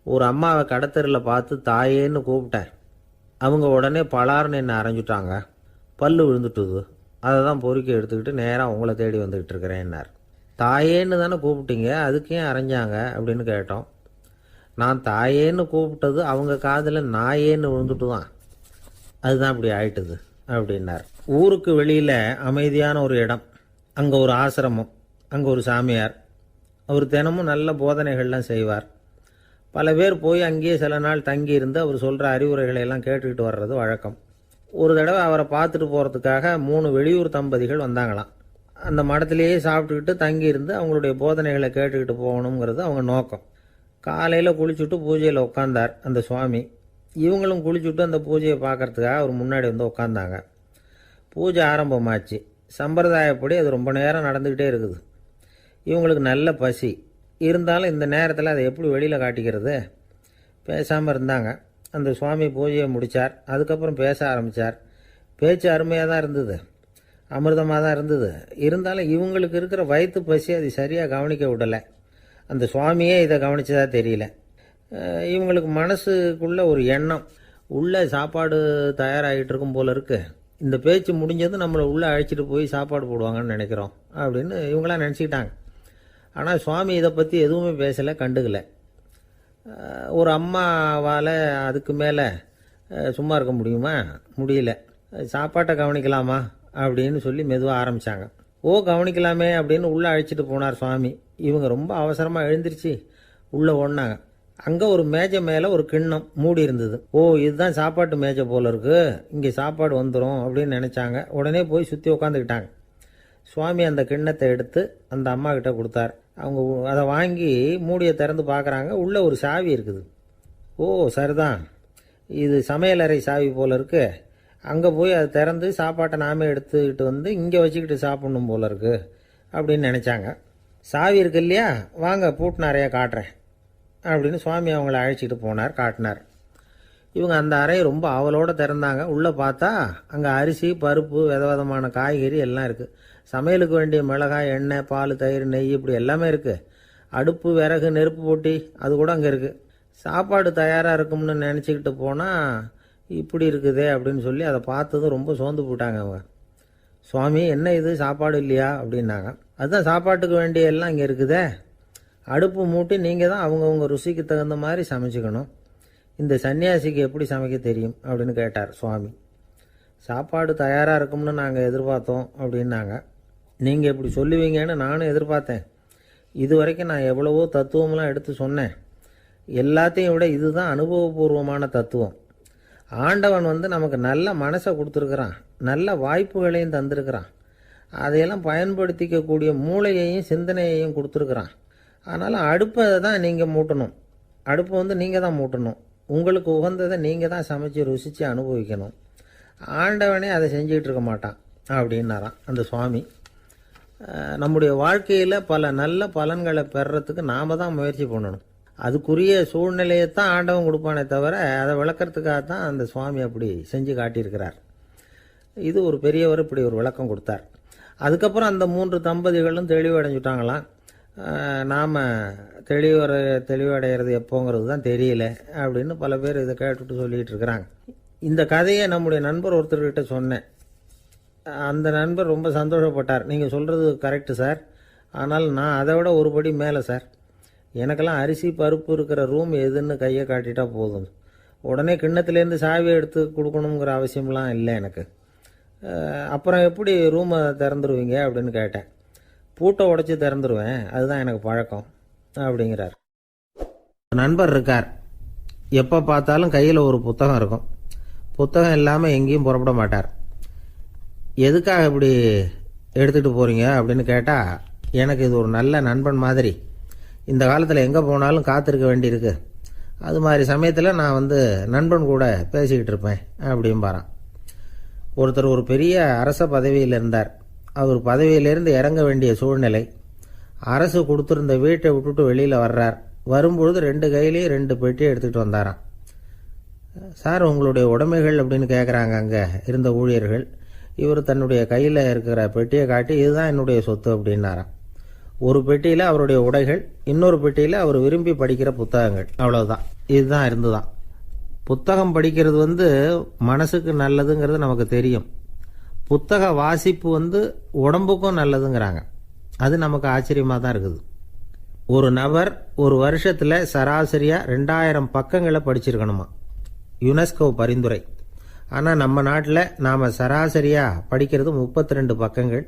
ஒரு அம்மாவை கடத்தரில் பார்த்து தாயேன்னு கூப்பிட்டேன். அவங்க உடனே பலார்னு என்னை அரைஞ்சிட்டாங்க, பல்லு விழுந்துட்டுது. அதை தான் பொறுக்கி எடுத்துக்கிட்டு நேராக உங்களை தேடி வந்துக்கிட்டு இருக்கிறேன்னார். தாயேன்னு தானே கூப்பிட்டீங்க, அதுக்கு ஏன் அரைஞ்சாங்க அப்படின்னு கேட்டோம். நான் தாயேன்னு கூப்பிட்டது அவங்க காதில் நாயேன்னு விழுந்துட்டு தான், அதுதான் இப்படி ஆயிட்டுது அப்படின்னார். ஊருக்கு வெளியில் அமைதியான ஒரு இடம், அங்கே ஒரு ஆசிரமம், அங்கே ஒரு சாமியார். அவர் தினமும் நல்ல போதனைகள்லாம் செய்வார். பல பேர் போய் அங்கேயே சில நாள் தங்கி இருந்து அவர் சொல்கிற அறிவுரைகளை எல்லாம் கேட்டுக்கிட்டு வர்றது வழக்கம். ஒரு தடவை அவரை பார்த்துட்டு போகிறதுக்காக 3 வெளியூர் தம்பதிகள் வந்தாங்களாம். அந்த மடத்திலேயே சாப்பிட்டுக்கிட்டு தங்கி இருந்து அவங்களுடைய போதனைகளை கேட்டுக்கிட்டு போகணுங்கிறது அவங்க நோக்கம். காலையில் குளிச்சுட்டு பூஜையில் உட்காந்தார் அந்த சுவாமி. இவங்களும் குளிச்சுட்டு அந்த பூஜையை பார்க்கறதுக்காக அவர் முன்னாடி உட்காந்தாங்க. பூஜை ஆரம்பமாச்சு. சம்பிரதாயப்படி அது ரொம்ப நேரம் நடந்துக்கிட்டே இருக்குது. இவங்களுக்கு நல்ல பசி இருந்தாலும் இந்த நேரத்தில் அதை எப்படி வெளியில் காட்டிக்கிறது? பேசாமல் இருந்தாங்க. அந்த சுவாமி பூஜையை முடித்தார். அதுக்கப்புறம் பேச ஆரம்பித்தார். பேச்சு அருமையாக தான் இருந்தது, அமிர்தமாக தான் இருந்தது. இருந்தாலும் இவங்களுக்கு இருக்கிற வயிற்று பசி அது சரியாக கவனிக்க விடலை. அந்த சுவாமியே இதை கவனித்ததா தெரியல. இவங்களுக்கு மனசுக்குள்ளே ஒரு எண்ணம், உள்ளே சாப்பாடு தயாராகிட்டு இருக்கும் போல இருக்குது, இந்த பேச்சு முடிஞ்சதும் நம்மளை உள்ளே அழைச்சிட்டு போய் சாப்பாடு போடுவாங்கன்னு நினைக்கிறோம் அப்படின்னு இவங்களாம் நினச்சிக்கிட்டாங்க. ஆனால் சுவாமி இதை பற்றி எதுவுமே பேசலை, கண்டுக்கலை. ஒரு அம்மாவால் அதுக்கு மேலே சும்மா இருக்க முடியுமா? முடியல. சாப்பாட்டை கவனிக்கலாமா அப்படின்னு சொல்லி மெதுவாக ஆரம்பித்தாங்க. கவனிக்கலாமே அப்படின்னு உள்ளே அழைச்சிட்டு போனார் சுவாமி. இவங்க ரொம்ப அவசரமாக எழுந்திருச்சு உள்ளே ஓடினாங்க. அங்கே ஒரு மேஜை மேலே ஒரு கிண்ணம் மூடி இருந்தது. இதுதான் சாப்பாட்டு மேஜை போல இருக்கு, இங்கே சாப்பாடு வந்துடும் அப்படின்னு நினச்சாங்க. உடனே போய் சுற்றி உட்காந்துக்கிட்டாங்க. சுவாமி அந்த கிண்ணத்தை எடுத்து அந்த அம்மா கிட்ட கொடுத்தார். அவங்க அதை வாங்கி மூடியை திறந்து பார்க்குறாங்க. உள்ளே ஒரு சாவி இருக்குது. சரிதான், இது சமையலறை சாவி போல இருக்கு. அங்கே போய் அதை திறந்து சாப்பாட்டை நாமே எடுத்துக்கிட்டு வந்து இங்கே வச்சுக்கிட்டு சாப்பிட்ணும் போல இருக்கு அப்படின்னு நினச்சாங்க. சாவி இருக்கு இல்லையா, வாங்க பூட்டு நிறையா காட்டுறேன் அப்படின்னு சுவாமி அவங்கள அழைச்சிட்டு போனார், காட்டினார். இவங்க அந்த அறையை ரொம்ப ஆவலோடு திறந்தாங்க. உள்ளே பார்த்தா அங்கே அரிசி, பருப்பு, விதவிதமான காய்கறி எல்லாம் இருக்குது. சமையலுக்கு வேண்டிய மிளகாய், எண்ணெய், பால், தயிர், நெய் இப்படி எல்லாமே இருக்குது. அடுப்பு, விறகு, நெருப்பு போட்டி அது கூட அங்கே இருக்குது. சாப்பாடு தயாராக இருக்கும்னு நினச்சிக்கிட்டு போனால் இப்படி இருக்குதே அப்படின்னு சொல்லி அதை பார்த்ததும் ரொம்ப சோர்ந்து போட்டாங்க அவங்க. சுவாமி, என்ன இது சாப்பாடு இல்லையா அப்படின்னாங்க. அதுதான் சாப்பாட்டுக்கு வேண்டிய எல்லாம் இங்கே இருக்குதே. அடுப்பு மூட்டி நீங்கள் தான் அவங்கவுங்க ருசிக்கு தகுந்த மாதிரி சமைச்சிக்கணும். இந்த சன்னியாசிக்கு எப்படி சமைக்க தெரியும் அப்படின்னு கேட்டார் சுவாமி. சாப்பாடு தயாராக இருக்கும்னு நாங்கள் எதிர்பார்த்தோம் அப்படின்னாங்க. நீங்கள் இப்படி சொல்லுவீங்கன்னு நானும் எதிர்பார்த்தேன். இது வரைக்கும் நான் எவ்வளவோ தத்துவம்லாம் எடுத்து சொன்னேன். எல்லாத்தையும் விட இதுதான் அனுபவபூர்வமான தத்துவம். ஆண்டவன் நமக்கு நல்ல மனசை கொடுத்துருக்குறான், நல்ல வாய்ப்புகளையும் தந்திருக்கிறான், அதையெல்லாம் பயன்படுத்திக்கக்கூடிய மூளையையும் சிந்தனையையும் கொடுத்துருக்குறான். அதனால் அடுப்பை தான் நீங்கள் மூட்டணும். அடுப்பை நீங்கள் தான் மூட்டணும். உங்களுக்கு உகந்ததை நீங்கள் தான் சமைச்சு ருசித்து அனுபவிக்கணும். ஆண்டவனே அதை செஞ்சுக்கிட்டு இருக்க மாட்டான் அப்படின்னாராம் அந்த சுவாமி. நம்முடைய வாழ்க்கையில் பல நல்ல பலன்களை பெறுறதுக்கு நாம் தான் முயற்சி பண்ணணும். அதுக்குரிய சூழ்நிலையை தான் ஆண்டவன் கொடுப்பானே தவிர அதை விளக்கிறதுக்காக தான் அந்த சுவாமி அப்படி செஞ்சு காட்டியிருக்கிறார். இது ஒரு பெரியவர் இப்படி ஒரு விளக்கம் கொடுத்தார். அதுக்கப்புறம் அந்த 3 தம்பதிகளும் தெளிவடைஞ்சுட்டாங்களாம். நாம் தெளிவடைகிறது எப்போங்கிறது தான் தெரியல அப்படின்னு பல பேர் இதை கேட்டுட்டு சொல்லிகிட்டு இருக்கிறாங்க. இந்த கதையை நம்முடைய நண்பர் ஒருத்தர்கிட்ட சொன்னேன். அந்த நண்பர் ரொம்ப சந்தோஷப்பட்டார். நீங்கள் சொல்கிறது கரெக்டு சார், ஆனால் நான் அதை விட ஒரு படி மேலே சார். எனக்கெல்லாம் அரிசி, பருப்பு இருக்கிற ரூம் எதுன்னு கையை காட்டிட்டா போதும். உடனே கிண்ணத்துலேருந்து சாவியை எடுத்து கொடுக்கணுங்கிற அவசியம்லாம் இல்லை எனக்கு. அப்புறம் எப்படி ரூமை திறந்துருவீங்க அப்படின்னு கேட்டேன். பூட்டை உடைச்சி திறந்துருவேன், அதுதான் எனக்கு பழக்கம் அப்படிங்கிறார். நண்பர் இருக்கார். எப்போ பார்த்தாலும் கையில் ஒரு புத்தகம் இருக்கும். புத்தகம் இல்லாமல் எங்கேயும் புறப்பட மாட்டார். எதுக்காக இப்படி எடுத்துகிட்டு போகிறீங்க அப்படின்னு கேட்டால், எனக்கு இது ஒரு நல்ல நண்பன் மாதிரி. இந்த காலத்தில் எங்கே போனாலும் காத்திருக்க வேண்டியிருக்கு. அது மாதிரி சமயத்தில் நான் நண்பன் கூட பேசிக்கிட்டு இருப்பேன் அப்படிம்பாரான். ஒருத்தர் ஒரு பெரிய அரச பதவியில் இருந்தார். அவர் பதவியிலிருந்து இறங்க வேண்டிய சூழ்நிலை. அரசு கொடுத்துருந்த வீட்டை விட்டுட்டு வெளியில் வர்றார். வரும்பொழுது 2 கையிலேயே 2 பெட்டியை எடுத்துகிட்டு வந்தாராம். சார், உங்களுடைய உடைமைகள் அப்படின்னு கேட்குறாங்க அங்கே இருந்த ஊழியர்கள். இவர் தன்னுடைய கையில் இருக்கிற பெட்டியை காட்டி, இதுதான் என்னுடைய சொத்து அப்படின்னாராம். ஒரு பெட்டியில் அவருடைய உடைகள், இன்னொரு பெட்டியில் அவர் விரும்பி படிக்கிற புத்தகங்கள். அவ்வளவுதான். இதுதான் இருந்துதான். புத்தகம் படிக்கிறது மனசுக்கு நல்லதுங்கிறது நமக்கு தெரியும். புத்தக வாசிப்பு உடம்புக்கும் நல்லதுங்கிறாங்க. அது நமக்கு ஆச்சரியமாக தான் இருக்குது. ஒரு நபர் ஒரு வருஷத்தில் சராசரியாக 2000 பக்கங்களை படிச்சிருக்கணுமா, யுனெஸ்கோ பரிந்துரை. ஆனால் நம்ம நாட்டில் நாம் சராசரியாக படிக்கிறது 32 பக்கங்கள்.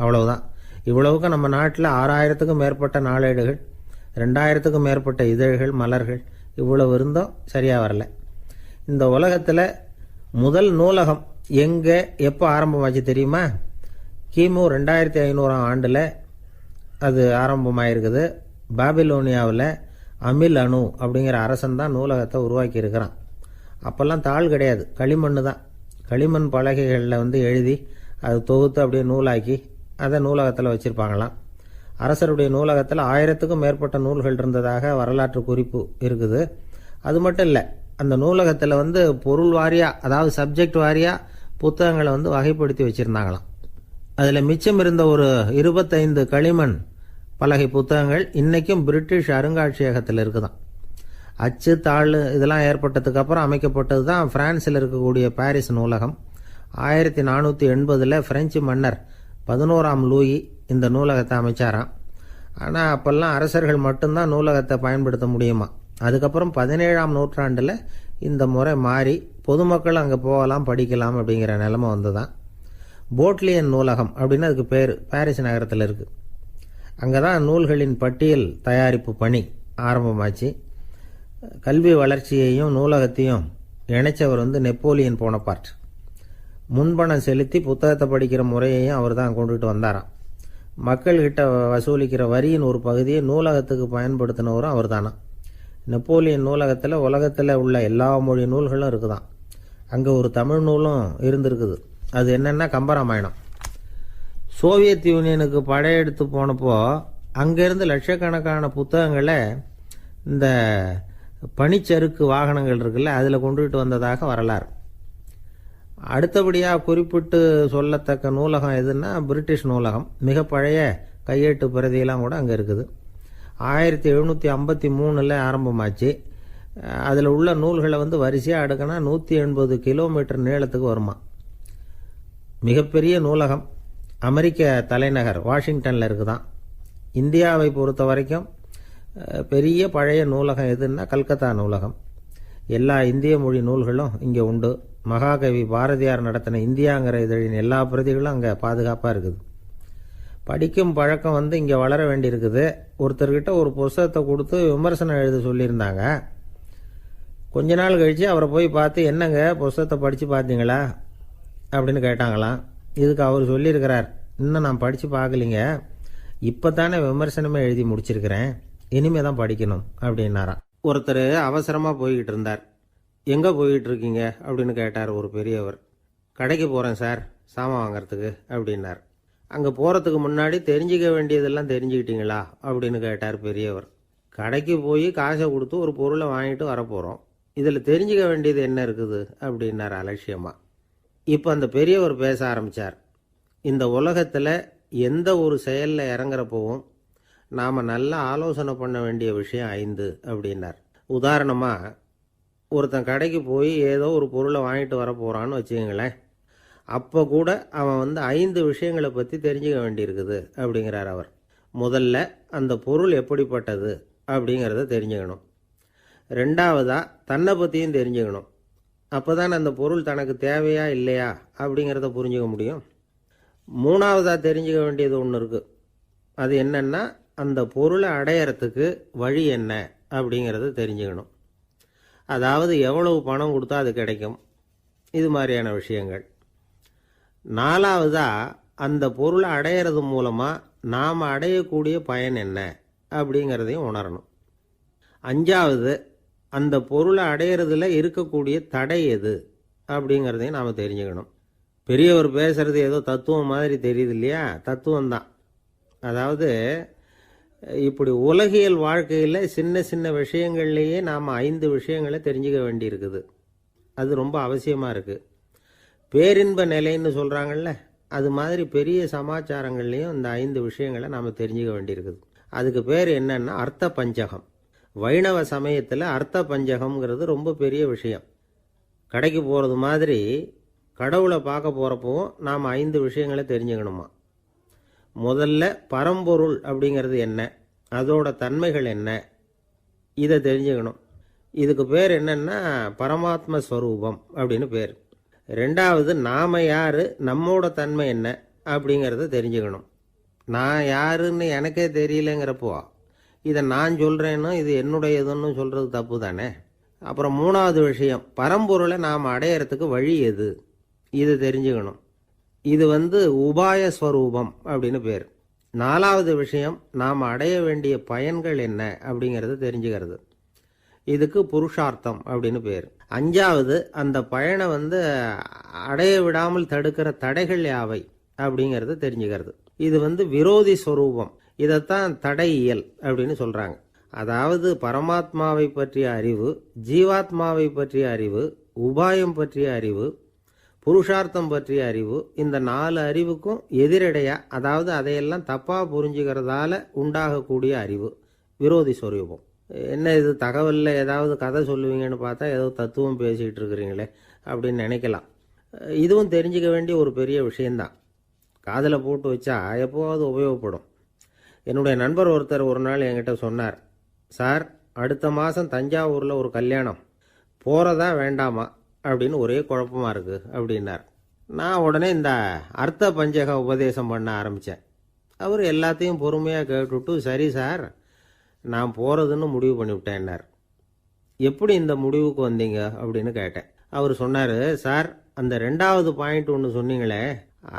அவ்வளவுதான். இவ்வளவுக்கு நம்ம நாட்டில் 6000த்துக்கும் மேற்பட்ட நாளேடுகள், 2000த்துக்கும் மேற்பட்ட இதழ்கள், மலர்கள் இவ்வளவு இருந்தோம், சரியாக வரல. இந்த உலகத்தில் முதல் நூலகம் எங்கே எப்போ ஆரம்பமாச்சு தெரியுமா? கிமு 2500ஆம் ஆண்டில் அது ஆரம்பமாயிருக்குது. பாபிலோனியாவில் அமில் அணு அப்படிங்கிற அரசன் தான் நூலகத்தை உருவாக்கி இருக்கிறான். அப்போல்லாம் தாள் கிடையாது, களிமண் தான். களிமண் பலகைகளில் எழுதி அது தொகுத்து அப்படியே நூலாக்கி அதை நூலகத்தில் வச்சுருப்பாங்களாம். அரசருடைய நூலகத்தில் 1000த்துக்கும் மேற்பட்ட நூல்கள் இருந்ததாக வரலாற்று குறிப்பு இருக்குது. அது மட்டும் இல்லை, அந்த நூலகத்தில் பொருள் வாரியாக, அதாவது சப்ஜெக்ட் வாரியாக புத்தகங்களை வகைப்படுத்தி வச்சுருந்தாங்களாம். அதில் மிச்சம் இருந்த ஒரு 25 களிமண் பலகை புத்தகங்கள் இன்றைக்கும் பிரிட்டிஷ் அருங்காட்சியகத்தில் இருக்குதான். அச்சு, தாள் இதெல்லாம் ஏற்பட்டதுக்கு அப்புறம் அமைக்கப்பட்டது தான் பிரான்சில் இருக்கக்கூடிய பாரிஸ் நூலகம். 1480 பிரெஞ்சு மன்னர் 11ஆம் லூயி இந்த நூலகத்தை அமைச்சாராம். ஆனால் அப்போல்லாம் அரசர்கள் மட்டும்தான் நூலகத்தை பயன்படுத்த முடியுமா. அதுக்கப்புறம் 17ஆம் நூற்றாண்டில் இந்த முறை மாறி பொதுமக்கள் அங்கே போகலாம், படிக்கலாம் அப்படிங்கிற நிலைமை வந்துதான். போட்லியன் நூலகம் அப்படின்னு அதுக்கு பேர், பாரிஸ் நகரத்தில் இருக்குது. அங்கே தான் நூல்களின் பட்டியல் தயாரிப்பு பணி ஆரம்பமாச்சு. கல்வி வளர்ச்சியையும் நூலகத்தையும் இணைச்சவர் நெப்போலியன் போனபார்ட். முன்பணம் செலுத்தி புத்தகத்தை படிக்கிற முறையையும் அவர் தான் கொண்டுட்டு வந்தாராம். மக்கள்கிட்ட வசூலிக்கிற வரியின் ஒரு பகுதியை நூலகத்துக்கு பயன்படுத்தினவரும் அவர் தானா. நெப்போலியன் நூலகத்தில் உலகத்தில் உள்ள எல்லா மொழி நூல்களும் இருக்குதான். அங்கே ஒரு தமிழ் நூலும் இருந்திருக்குது. அது என்னென்னா கம்பராமாயணம். சோவியத் யூனியனுக்கு படையெடுத்து போனப்போ அங்கேருந்து லட்சக்கணக்கான புத்தகங்களை இந்த பனிச்சறுக்கு வாகனங்கள் இருக்குல்ல, அதில் கொண்டுகிட்டு வந்ததாக வரலாறு. அடுத்தபடியாக குறிப்பிட்டு சொல்லத்தக்க நூலகம் எதுன்னா பிரிட்டிஷ் நூலகம். மிக பழைய கையெழுத்து பிரதியெல்லாம் கூட அங்கே இருக்குது. 1753 ஆரம்பமாச்சு. அதில் உள்ள நூல்களை வரிசையாக அடுக்கினா 180 கிலோமீட்டர் நீளத்துக்கு வருமா. மிகப்பெரிய நூலகம் அமெரிக்க தலைநகர் வாஷிங்டனில் இருக்குதான். இந்தியாவை பொறுத்த வரைக்கும் பெரிய பழைய நூலகம் எதுன்னா கல்கத்தா நூலகம். எல்லா இந்திய மொழி நூல்களும் இங்கே உண்டு. மகாகவி பாரதியார் நடத்தின இந்தியாங்கிற இதழின் எல்லா பிரதிகளும் அங்கே பாதுகாப்பாக இருக்குது. படிக்கும் பழக்கம் இங்கே வளர வேண்டியிருக்குது. ஒருத்தர்கிட்ட ஒரு புஸ்தகத்தை கொடுத்து விமர்சனம் எழுத சொல்லியிருந்தாங்க. கொஞ்ச நாள் கழித்து அவரை போய் பார்த்து, என்னங்க புஸ்தகத்தை படித்து பார்த்தீங்களா அப்படின்னு கேட்டாங்களாம். இதுக்கு அவர் சொல்லியிருக்கிறார், இன்னும் நான் படித்து பார்க்கலிங்க, இப்போ தானே விமர்சனமே எழுதி முடிச்சிருக்கிறேன், இனிமே தான் படிக்கணும் அப்படின்னாராம். ஒருத்தர் அவசரமாக போய்கிட்டு இருந்தார். எங்கே போய்கிட்டு இருக்கீங்க அப்படின்னு கேட்டார் ஒரு பெரியவர். கடைக்கு போகிறேன் சார், சாமான் வாங்கிறதுக்கு அப்படின்னார். அங்கே போகிறதுக்கு முன்னாடி தெரிஞ்சிக்க வேண்டியதெல்லாம் தெரிஞ்சுக்கிட்டீங்களா அப்படின்னு கேட்டார் பெரியவர். கடைக்கு போய் காசை கொடுத்து ஒரு பொருளை வாங்கிட்டு வரப்போகிறோம், இதில் தெரிஞ்சிக்க வேண்டியது என்ன இருக்குது அப்படின்னார் அலட்சியமாக. இப்போ அந்த பெரியவர் பேச ஆரம்பித்தார். இந்த உலகத்தில் எந்த ஒரு செயலில் இறங்குறப்பவும் நாம் நல்லா ஆலோசனை பண்ண வேண்டிய விஷயம் 5 அப்படின்னார். உதாரணமாக, ஒருத்தன் கடைக்கு போய் ஏதோ ஒரு பொருளை வாங்கிட்டு வர போகிறான்னு வச்சுக்கங்களேன். அப்போ கூட அவன் 5 விஷயங்களை பற்றி தெரிஞ்சுக்க வேண்டியிருக்குது அப்படிங்கிறார் அவர். முதல்ல அந்த பொருள் எப்படிப்பட்டது அப்படிங்கிறத தெரிஞ்சுக்கணும். ரெண்டாவதாக தன்னை பற்றியும் தெரிஞ்சுக்கணும். அப்போ தான் அந்த பொருள் தனக்கு தேவையா இல்லையா அப்படிங்கிறத புரிஞ்சுக்க முடியும். மூணாவதாக தெரிஞ்சுக்க வேண்டியது ஒன்று இருக்குது. அது என்னென்னா, அந்த பொருளை அடையறதுக்கு வழி என்ன அப்படிங்கிறத தெரிஞ்சுக்கணும். அதாவது எவ்வளவு பணம் கொடுத்தா அது கிடைக்கும், இது மாதிரியான விஷயங்கள். நாலாவதாக அந்த பொருளை அடையிறது மூலமாக நாம் அடையக்கூடிய பயன் என்ன அப்படிங்கிறதையும் உணரணும். அஞ்சாவது, அந்த பொருளை அடையிறதுல இருக்கக்கூடிய தடை எது அப்படிங்கிறதையும் நாம் தெரிஞ்சுக்கணும். பெரியவர் பேசுகிறது ஏதோ தத்துவம் மாதிரி தெரியுது இல்லையா, தத்துவம்தான். அதாவது இப்படி உலகியல் வாழ்க்கையில் சின்ன சின்ன விஷயங்கள்லேயே நாம் 5 விஷயங்களை தெரிஞ்சுக்க வேண்டியிருக்குது. அது ரொம்ப அவசியமாக இருக்குது. பேரின்ப நிலைன்னு சொல்கிறாங்கல்ல, அது மாதிரி பெரிய சமாச்சாரங்கள்லேயும் இந்த 5 விஷயங்களை நாம் தெரிஞ்சுக்க வேண்டியிருக்குது. அதுக்கு பேர் என்னன்னா அர்த்த பஞ்சகம். வைணவ சமயத்தில் அர்த்த பஞ்சகம்ங்கிறது ரொம்ப பெரிய விஷயம். கடைக்கு போகிறது மாதிரி கடவுளை பார்க்க போகிறப்பவும் நாம் 5 விஷயங்களை தெரிஞ்சுக்கணுமா. முதல்ல பரம்பொருள் அப்படிங்கிறது என்ன, அதோட தன்மைகள் என்ன, இதை தெரிஞ்சுக்கணும். இதுக்கு பேர் என்னன்னா பரமாத்ம ஸ்வரூபம் அப்படின்னு பேர். ரெண்டாவது, நாம் யார், நம்மோட தன்மை என்ன அப்படிங்கிறத தெரிஞ்சுக்கணும். நான் யாருன்னு எனக்கே தெரியலங்கிறப்போ இதை நான் சொல்கிறேன்னு இது என்னுடையதுன்னு சொல்கிறது தப்பு தானே. அப்புறம் மூணாவது விஷயம், பரம்பொருளை நாம் அடையிறதுக்கு வழி எது, இது தெரிஞ்சுக்கணும். இது உபாய ஸ்வரூபம் அப்படின்னு பேர். நாலாவது விஷயம், நாம் அடைய வேண்டிய பயன்கள் என்ன அப்படிங்கிறது தெரிஞ்சுக்கிறது. இதுக்கு புருஷார்த்தம் அப்படின்னு பேர். அஞ்சாவது, அந்த பயனை அடைய விடாமல் தடுக்கிற தடைகள் யாவை அப்படிங்கிறது தெரிஞ்சுக்கிறது. இது விரோதி ஸ்வரூபம். இதைத்தான் தடையியல் அப்படின்னு சொல்கிறாங்க. அதாவது பரமாத்மாவை பற்றிய அறிவு, ஜீவாத்மாவை பற்றிய அறிவு, உபாயம் பற்றிய அறிவு, புருஷார்த்தம் பற்றிய அறிவு, இந்த 4 அறிவுக்கும் எதிரடையா, அதாவது அதையெல்லாம் தப்பாக புரிஞ்சுக்கிறதால உண்டாகக்கூடிய அறிவு விரோதி ஸ்வரூபம். என்ன இது தகவலில் ஏதாவது கதை சொல்லுவீங்கன்னு பார்த்தா ஏதோ தத்துவம் பேசிகிட்டு இருக்கிறீங்களே அப்படின்னு நினைக்கலாம். இதுவும் தெரிஞ்சுக்க வேண்டிய ஒரு பெரிய விஷயந்தான். காதில் போட்டு வச்சா எப்போவாவது உபயோகப்படும். என்னுடைய நண்பர் ஒருத்தர் ஒரு நாள் என்கிட்ட சொன்னார், சார், அடுத்த மாதம் தஞ்சாவூரில் ஒரு கல்யாணம், போகிறதா வேண்டாமா அப்படின்னு ஒரே குழப்பமாக இருக்குது அப்படின்னார். நான் உடனே இந்த அர்த்த பஞ்சக உபதேசம் பண்ண ஆரம்பித்தேன். அவர் எல்லாத்தையும் பொறுமையாக கேட்டுவிட்டு, சரி சார், நான் போகிறதுன்னு முடிவு பண்ணிவிட்டேன்னார். எப்படி இந்த முடிவுக்கு வந்தீங்க அப்படின்னு கேட்டேன். அவர் சொன்னார், சார், அந்த 2வது பாயிண்ட் ஒன்று சொன்னீங்களே,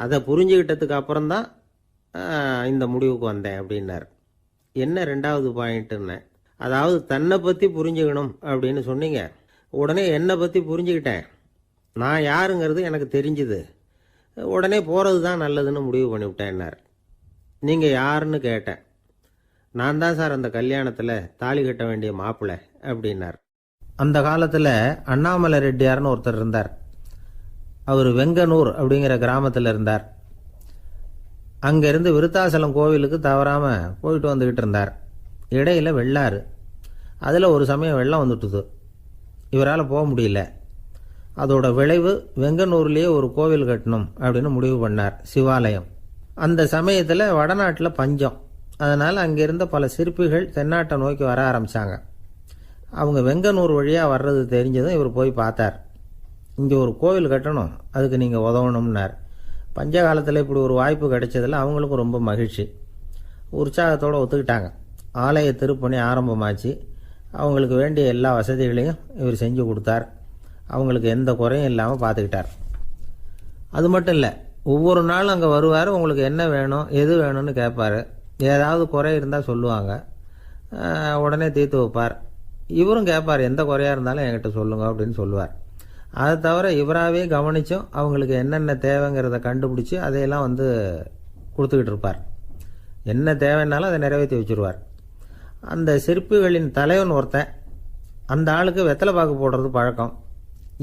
அதை புரிஞ்சுக்கிட்டதுக்கு அப்புறம்தான் இந்த முடிவுக்கு வந்தேன் அப்படின்னார். என்ன 2வது பாயிண்ட்டுன்னு? அதாவது தன்னை பற்றி புரிஞ்சுக்கணும் அப்படின்னு சொன்னீங்க. உடனே என்னை பற்றி புரிஞ்சுக்கிட்டேன். நான் யாருங்கிறது எனக்கு தெரிஞ்சுது. உடனே போகிறது தான் நல்லதுன்னு முடிவு பண்ணிவிட்டேன்னார். நீங்கள் யாருன்னு கேட்டேன். நான் தான் சார் அந்த கல்யாணத்தில் தாலி கட்ட வேண்டிய மாப்பிள்ளை அப்படின்னார். அந்த காலத்தில் அண்ணாமலை ரெட்டியார்னு ஒருத்தர் இருந்தார். அவர் வெங்கனூர் அப்படிங்கிற கிராமத்தில் இருந்தார். அங்கேருந்து விருத்தாசலம் கோவிலுக்கு தவறாமல் போயிட்டு வந்துக்கிட்டு இருந்தார். இடையில வெள்ளாறு. அதில் ஒரு சமயம் வெள்ளம் வந்துட்டுது. இவரால் போக முடியல. அதோட விளைவு வெங்கனூர்லேயே ஒரு கோவில் கட்டணும் அப்படின்னு முடிவு பண்ணார், சிவாலயம். அந்த சமயத்தில் வடநாட்டில் பஞ்சம். அதனால் அங்கே இருந்த பல சிற்பிகள் தென்னாட்டை நோக்கி வர ஆரம்பித்தாங்க. அவங்க வெங்கனூர் வழியாக வர்றது தெரிஞ்சதும் இவர் போய் பார்த்தார். இங்கே ஒரு கோவில் கட்டணும், அதுக்கு நீங்கள் உதவணும்னார். பஞ்ச காலத்தில் இப்படி ஒரு வாய்ப்பு கிடைச்சதில் அவங்களுக்கும் ரொம்ப மகிழ்ச்சி. உற்சாகத்தோடு ஒத்துக்கிட்டாங்க. ஆலய திருப்பணி ஆரம்பமாச்சு. அவங்களுக்கு வேண்டிய எல்லா வசதிகளையும் இவர் செஞ்சு கொடுத்தார். அவங்களுக்கு எந்த குறையும் இல்லாமல் பார்த்துக்கிட்டார். அது மட்டும் இல்லை, ஒவ்வொரு நாளும் அங்கே வருவார். உங்களுக்கு என்ன வேணும், எது வேணும்னு கேட்பார். ஏதாவது குறை இருந்தால் சொல்லுவாங்க, உடனே தீர்த்து வைப்பார். இவரும் கேட்பார், எந்த குறையாக இருந்தாலும் என்கிட்ட சொல்லுங்க அப்படின்னு சொல்லுவார். அதை தவிர இவராகவே கவனிச்சும் அவங்களுக்கு என்னென்ன தேவைங்கிறத கண்டுபிடிச்சி அதையெல்லாம் கொடுத்துக்கிட்டு இருப்பார். என்ன தேவைன்னாலும் அதை நிறைவேற்றி வச்சுருவார். அந்த சிற்பிகளின் தலைவன் ஒருத்தன், அந்த ஆளுக்கு வெத்தலை பாக்கு போடுறது பழக்கம்.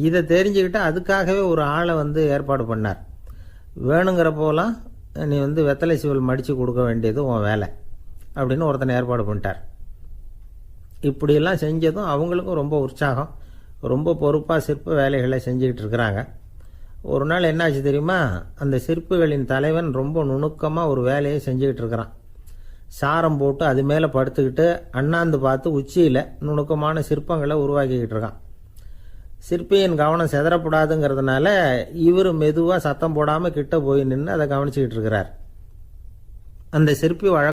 இதை தெரிஞ்சுக்கிட்டு அதுக்காகவே ஒரு ஆளை ஏற்பாடு பண்ணார். வேணுங்கிறப்போலாம் நீ வெத்தலை சிவல் மடித்து கொடுக்க வேண்டியது உன் வேலை அப்படின்னு ஒருத்தனை ஏற்பாடு பண்ணிட்டார். இப்படியெல்லாம் செஞ்சதும் அவங்களுக்கும் ரொம்ப உற்சாகம். ரொம்ப பொறுப்பாக சிற்ப வேலைகளை செஞ்சுக்கிட்டு இருக்கிறாங்க. ஒரு நாள் என்னாச்சு தெரியுமா? அந்த சிற்பிகளின் தலைவன் ரொம்ப நுணுக்கமாக ஒரு வேலையை செஞ்சுக்கிட்டு இருக்கிறான். சாரம் போட்டு அது மேலே படுத்துக்கிட்டு அண்ணாந்து பார்த்து உச்சியில் நுணுக்கமான சிற்பங்களை உருவாக்கிக்கிட்டு இருக்கான். சிற்பியின் கவனம் செதறப்படாதுங்கிறதுனால இவர் மெதுவாக சத்தம் போடாமல் கிட்ட போய் நின்று அதை கவனிச்சுக்கிட்டு இருக்கிறார். அந்த சிற்பி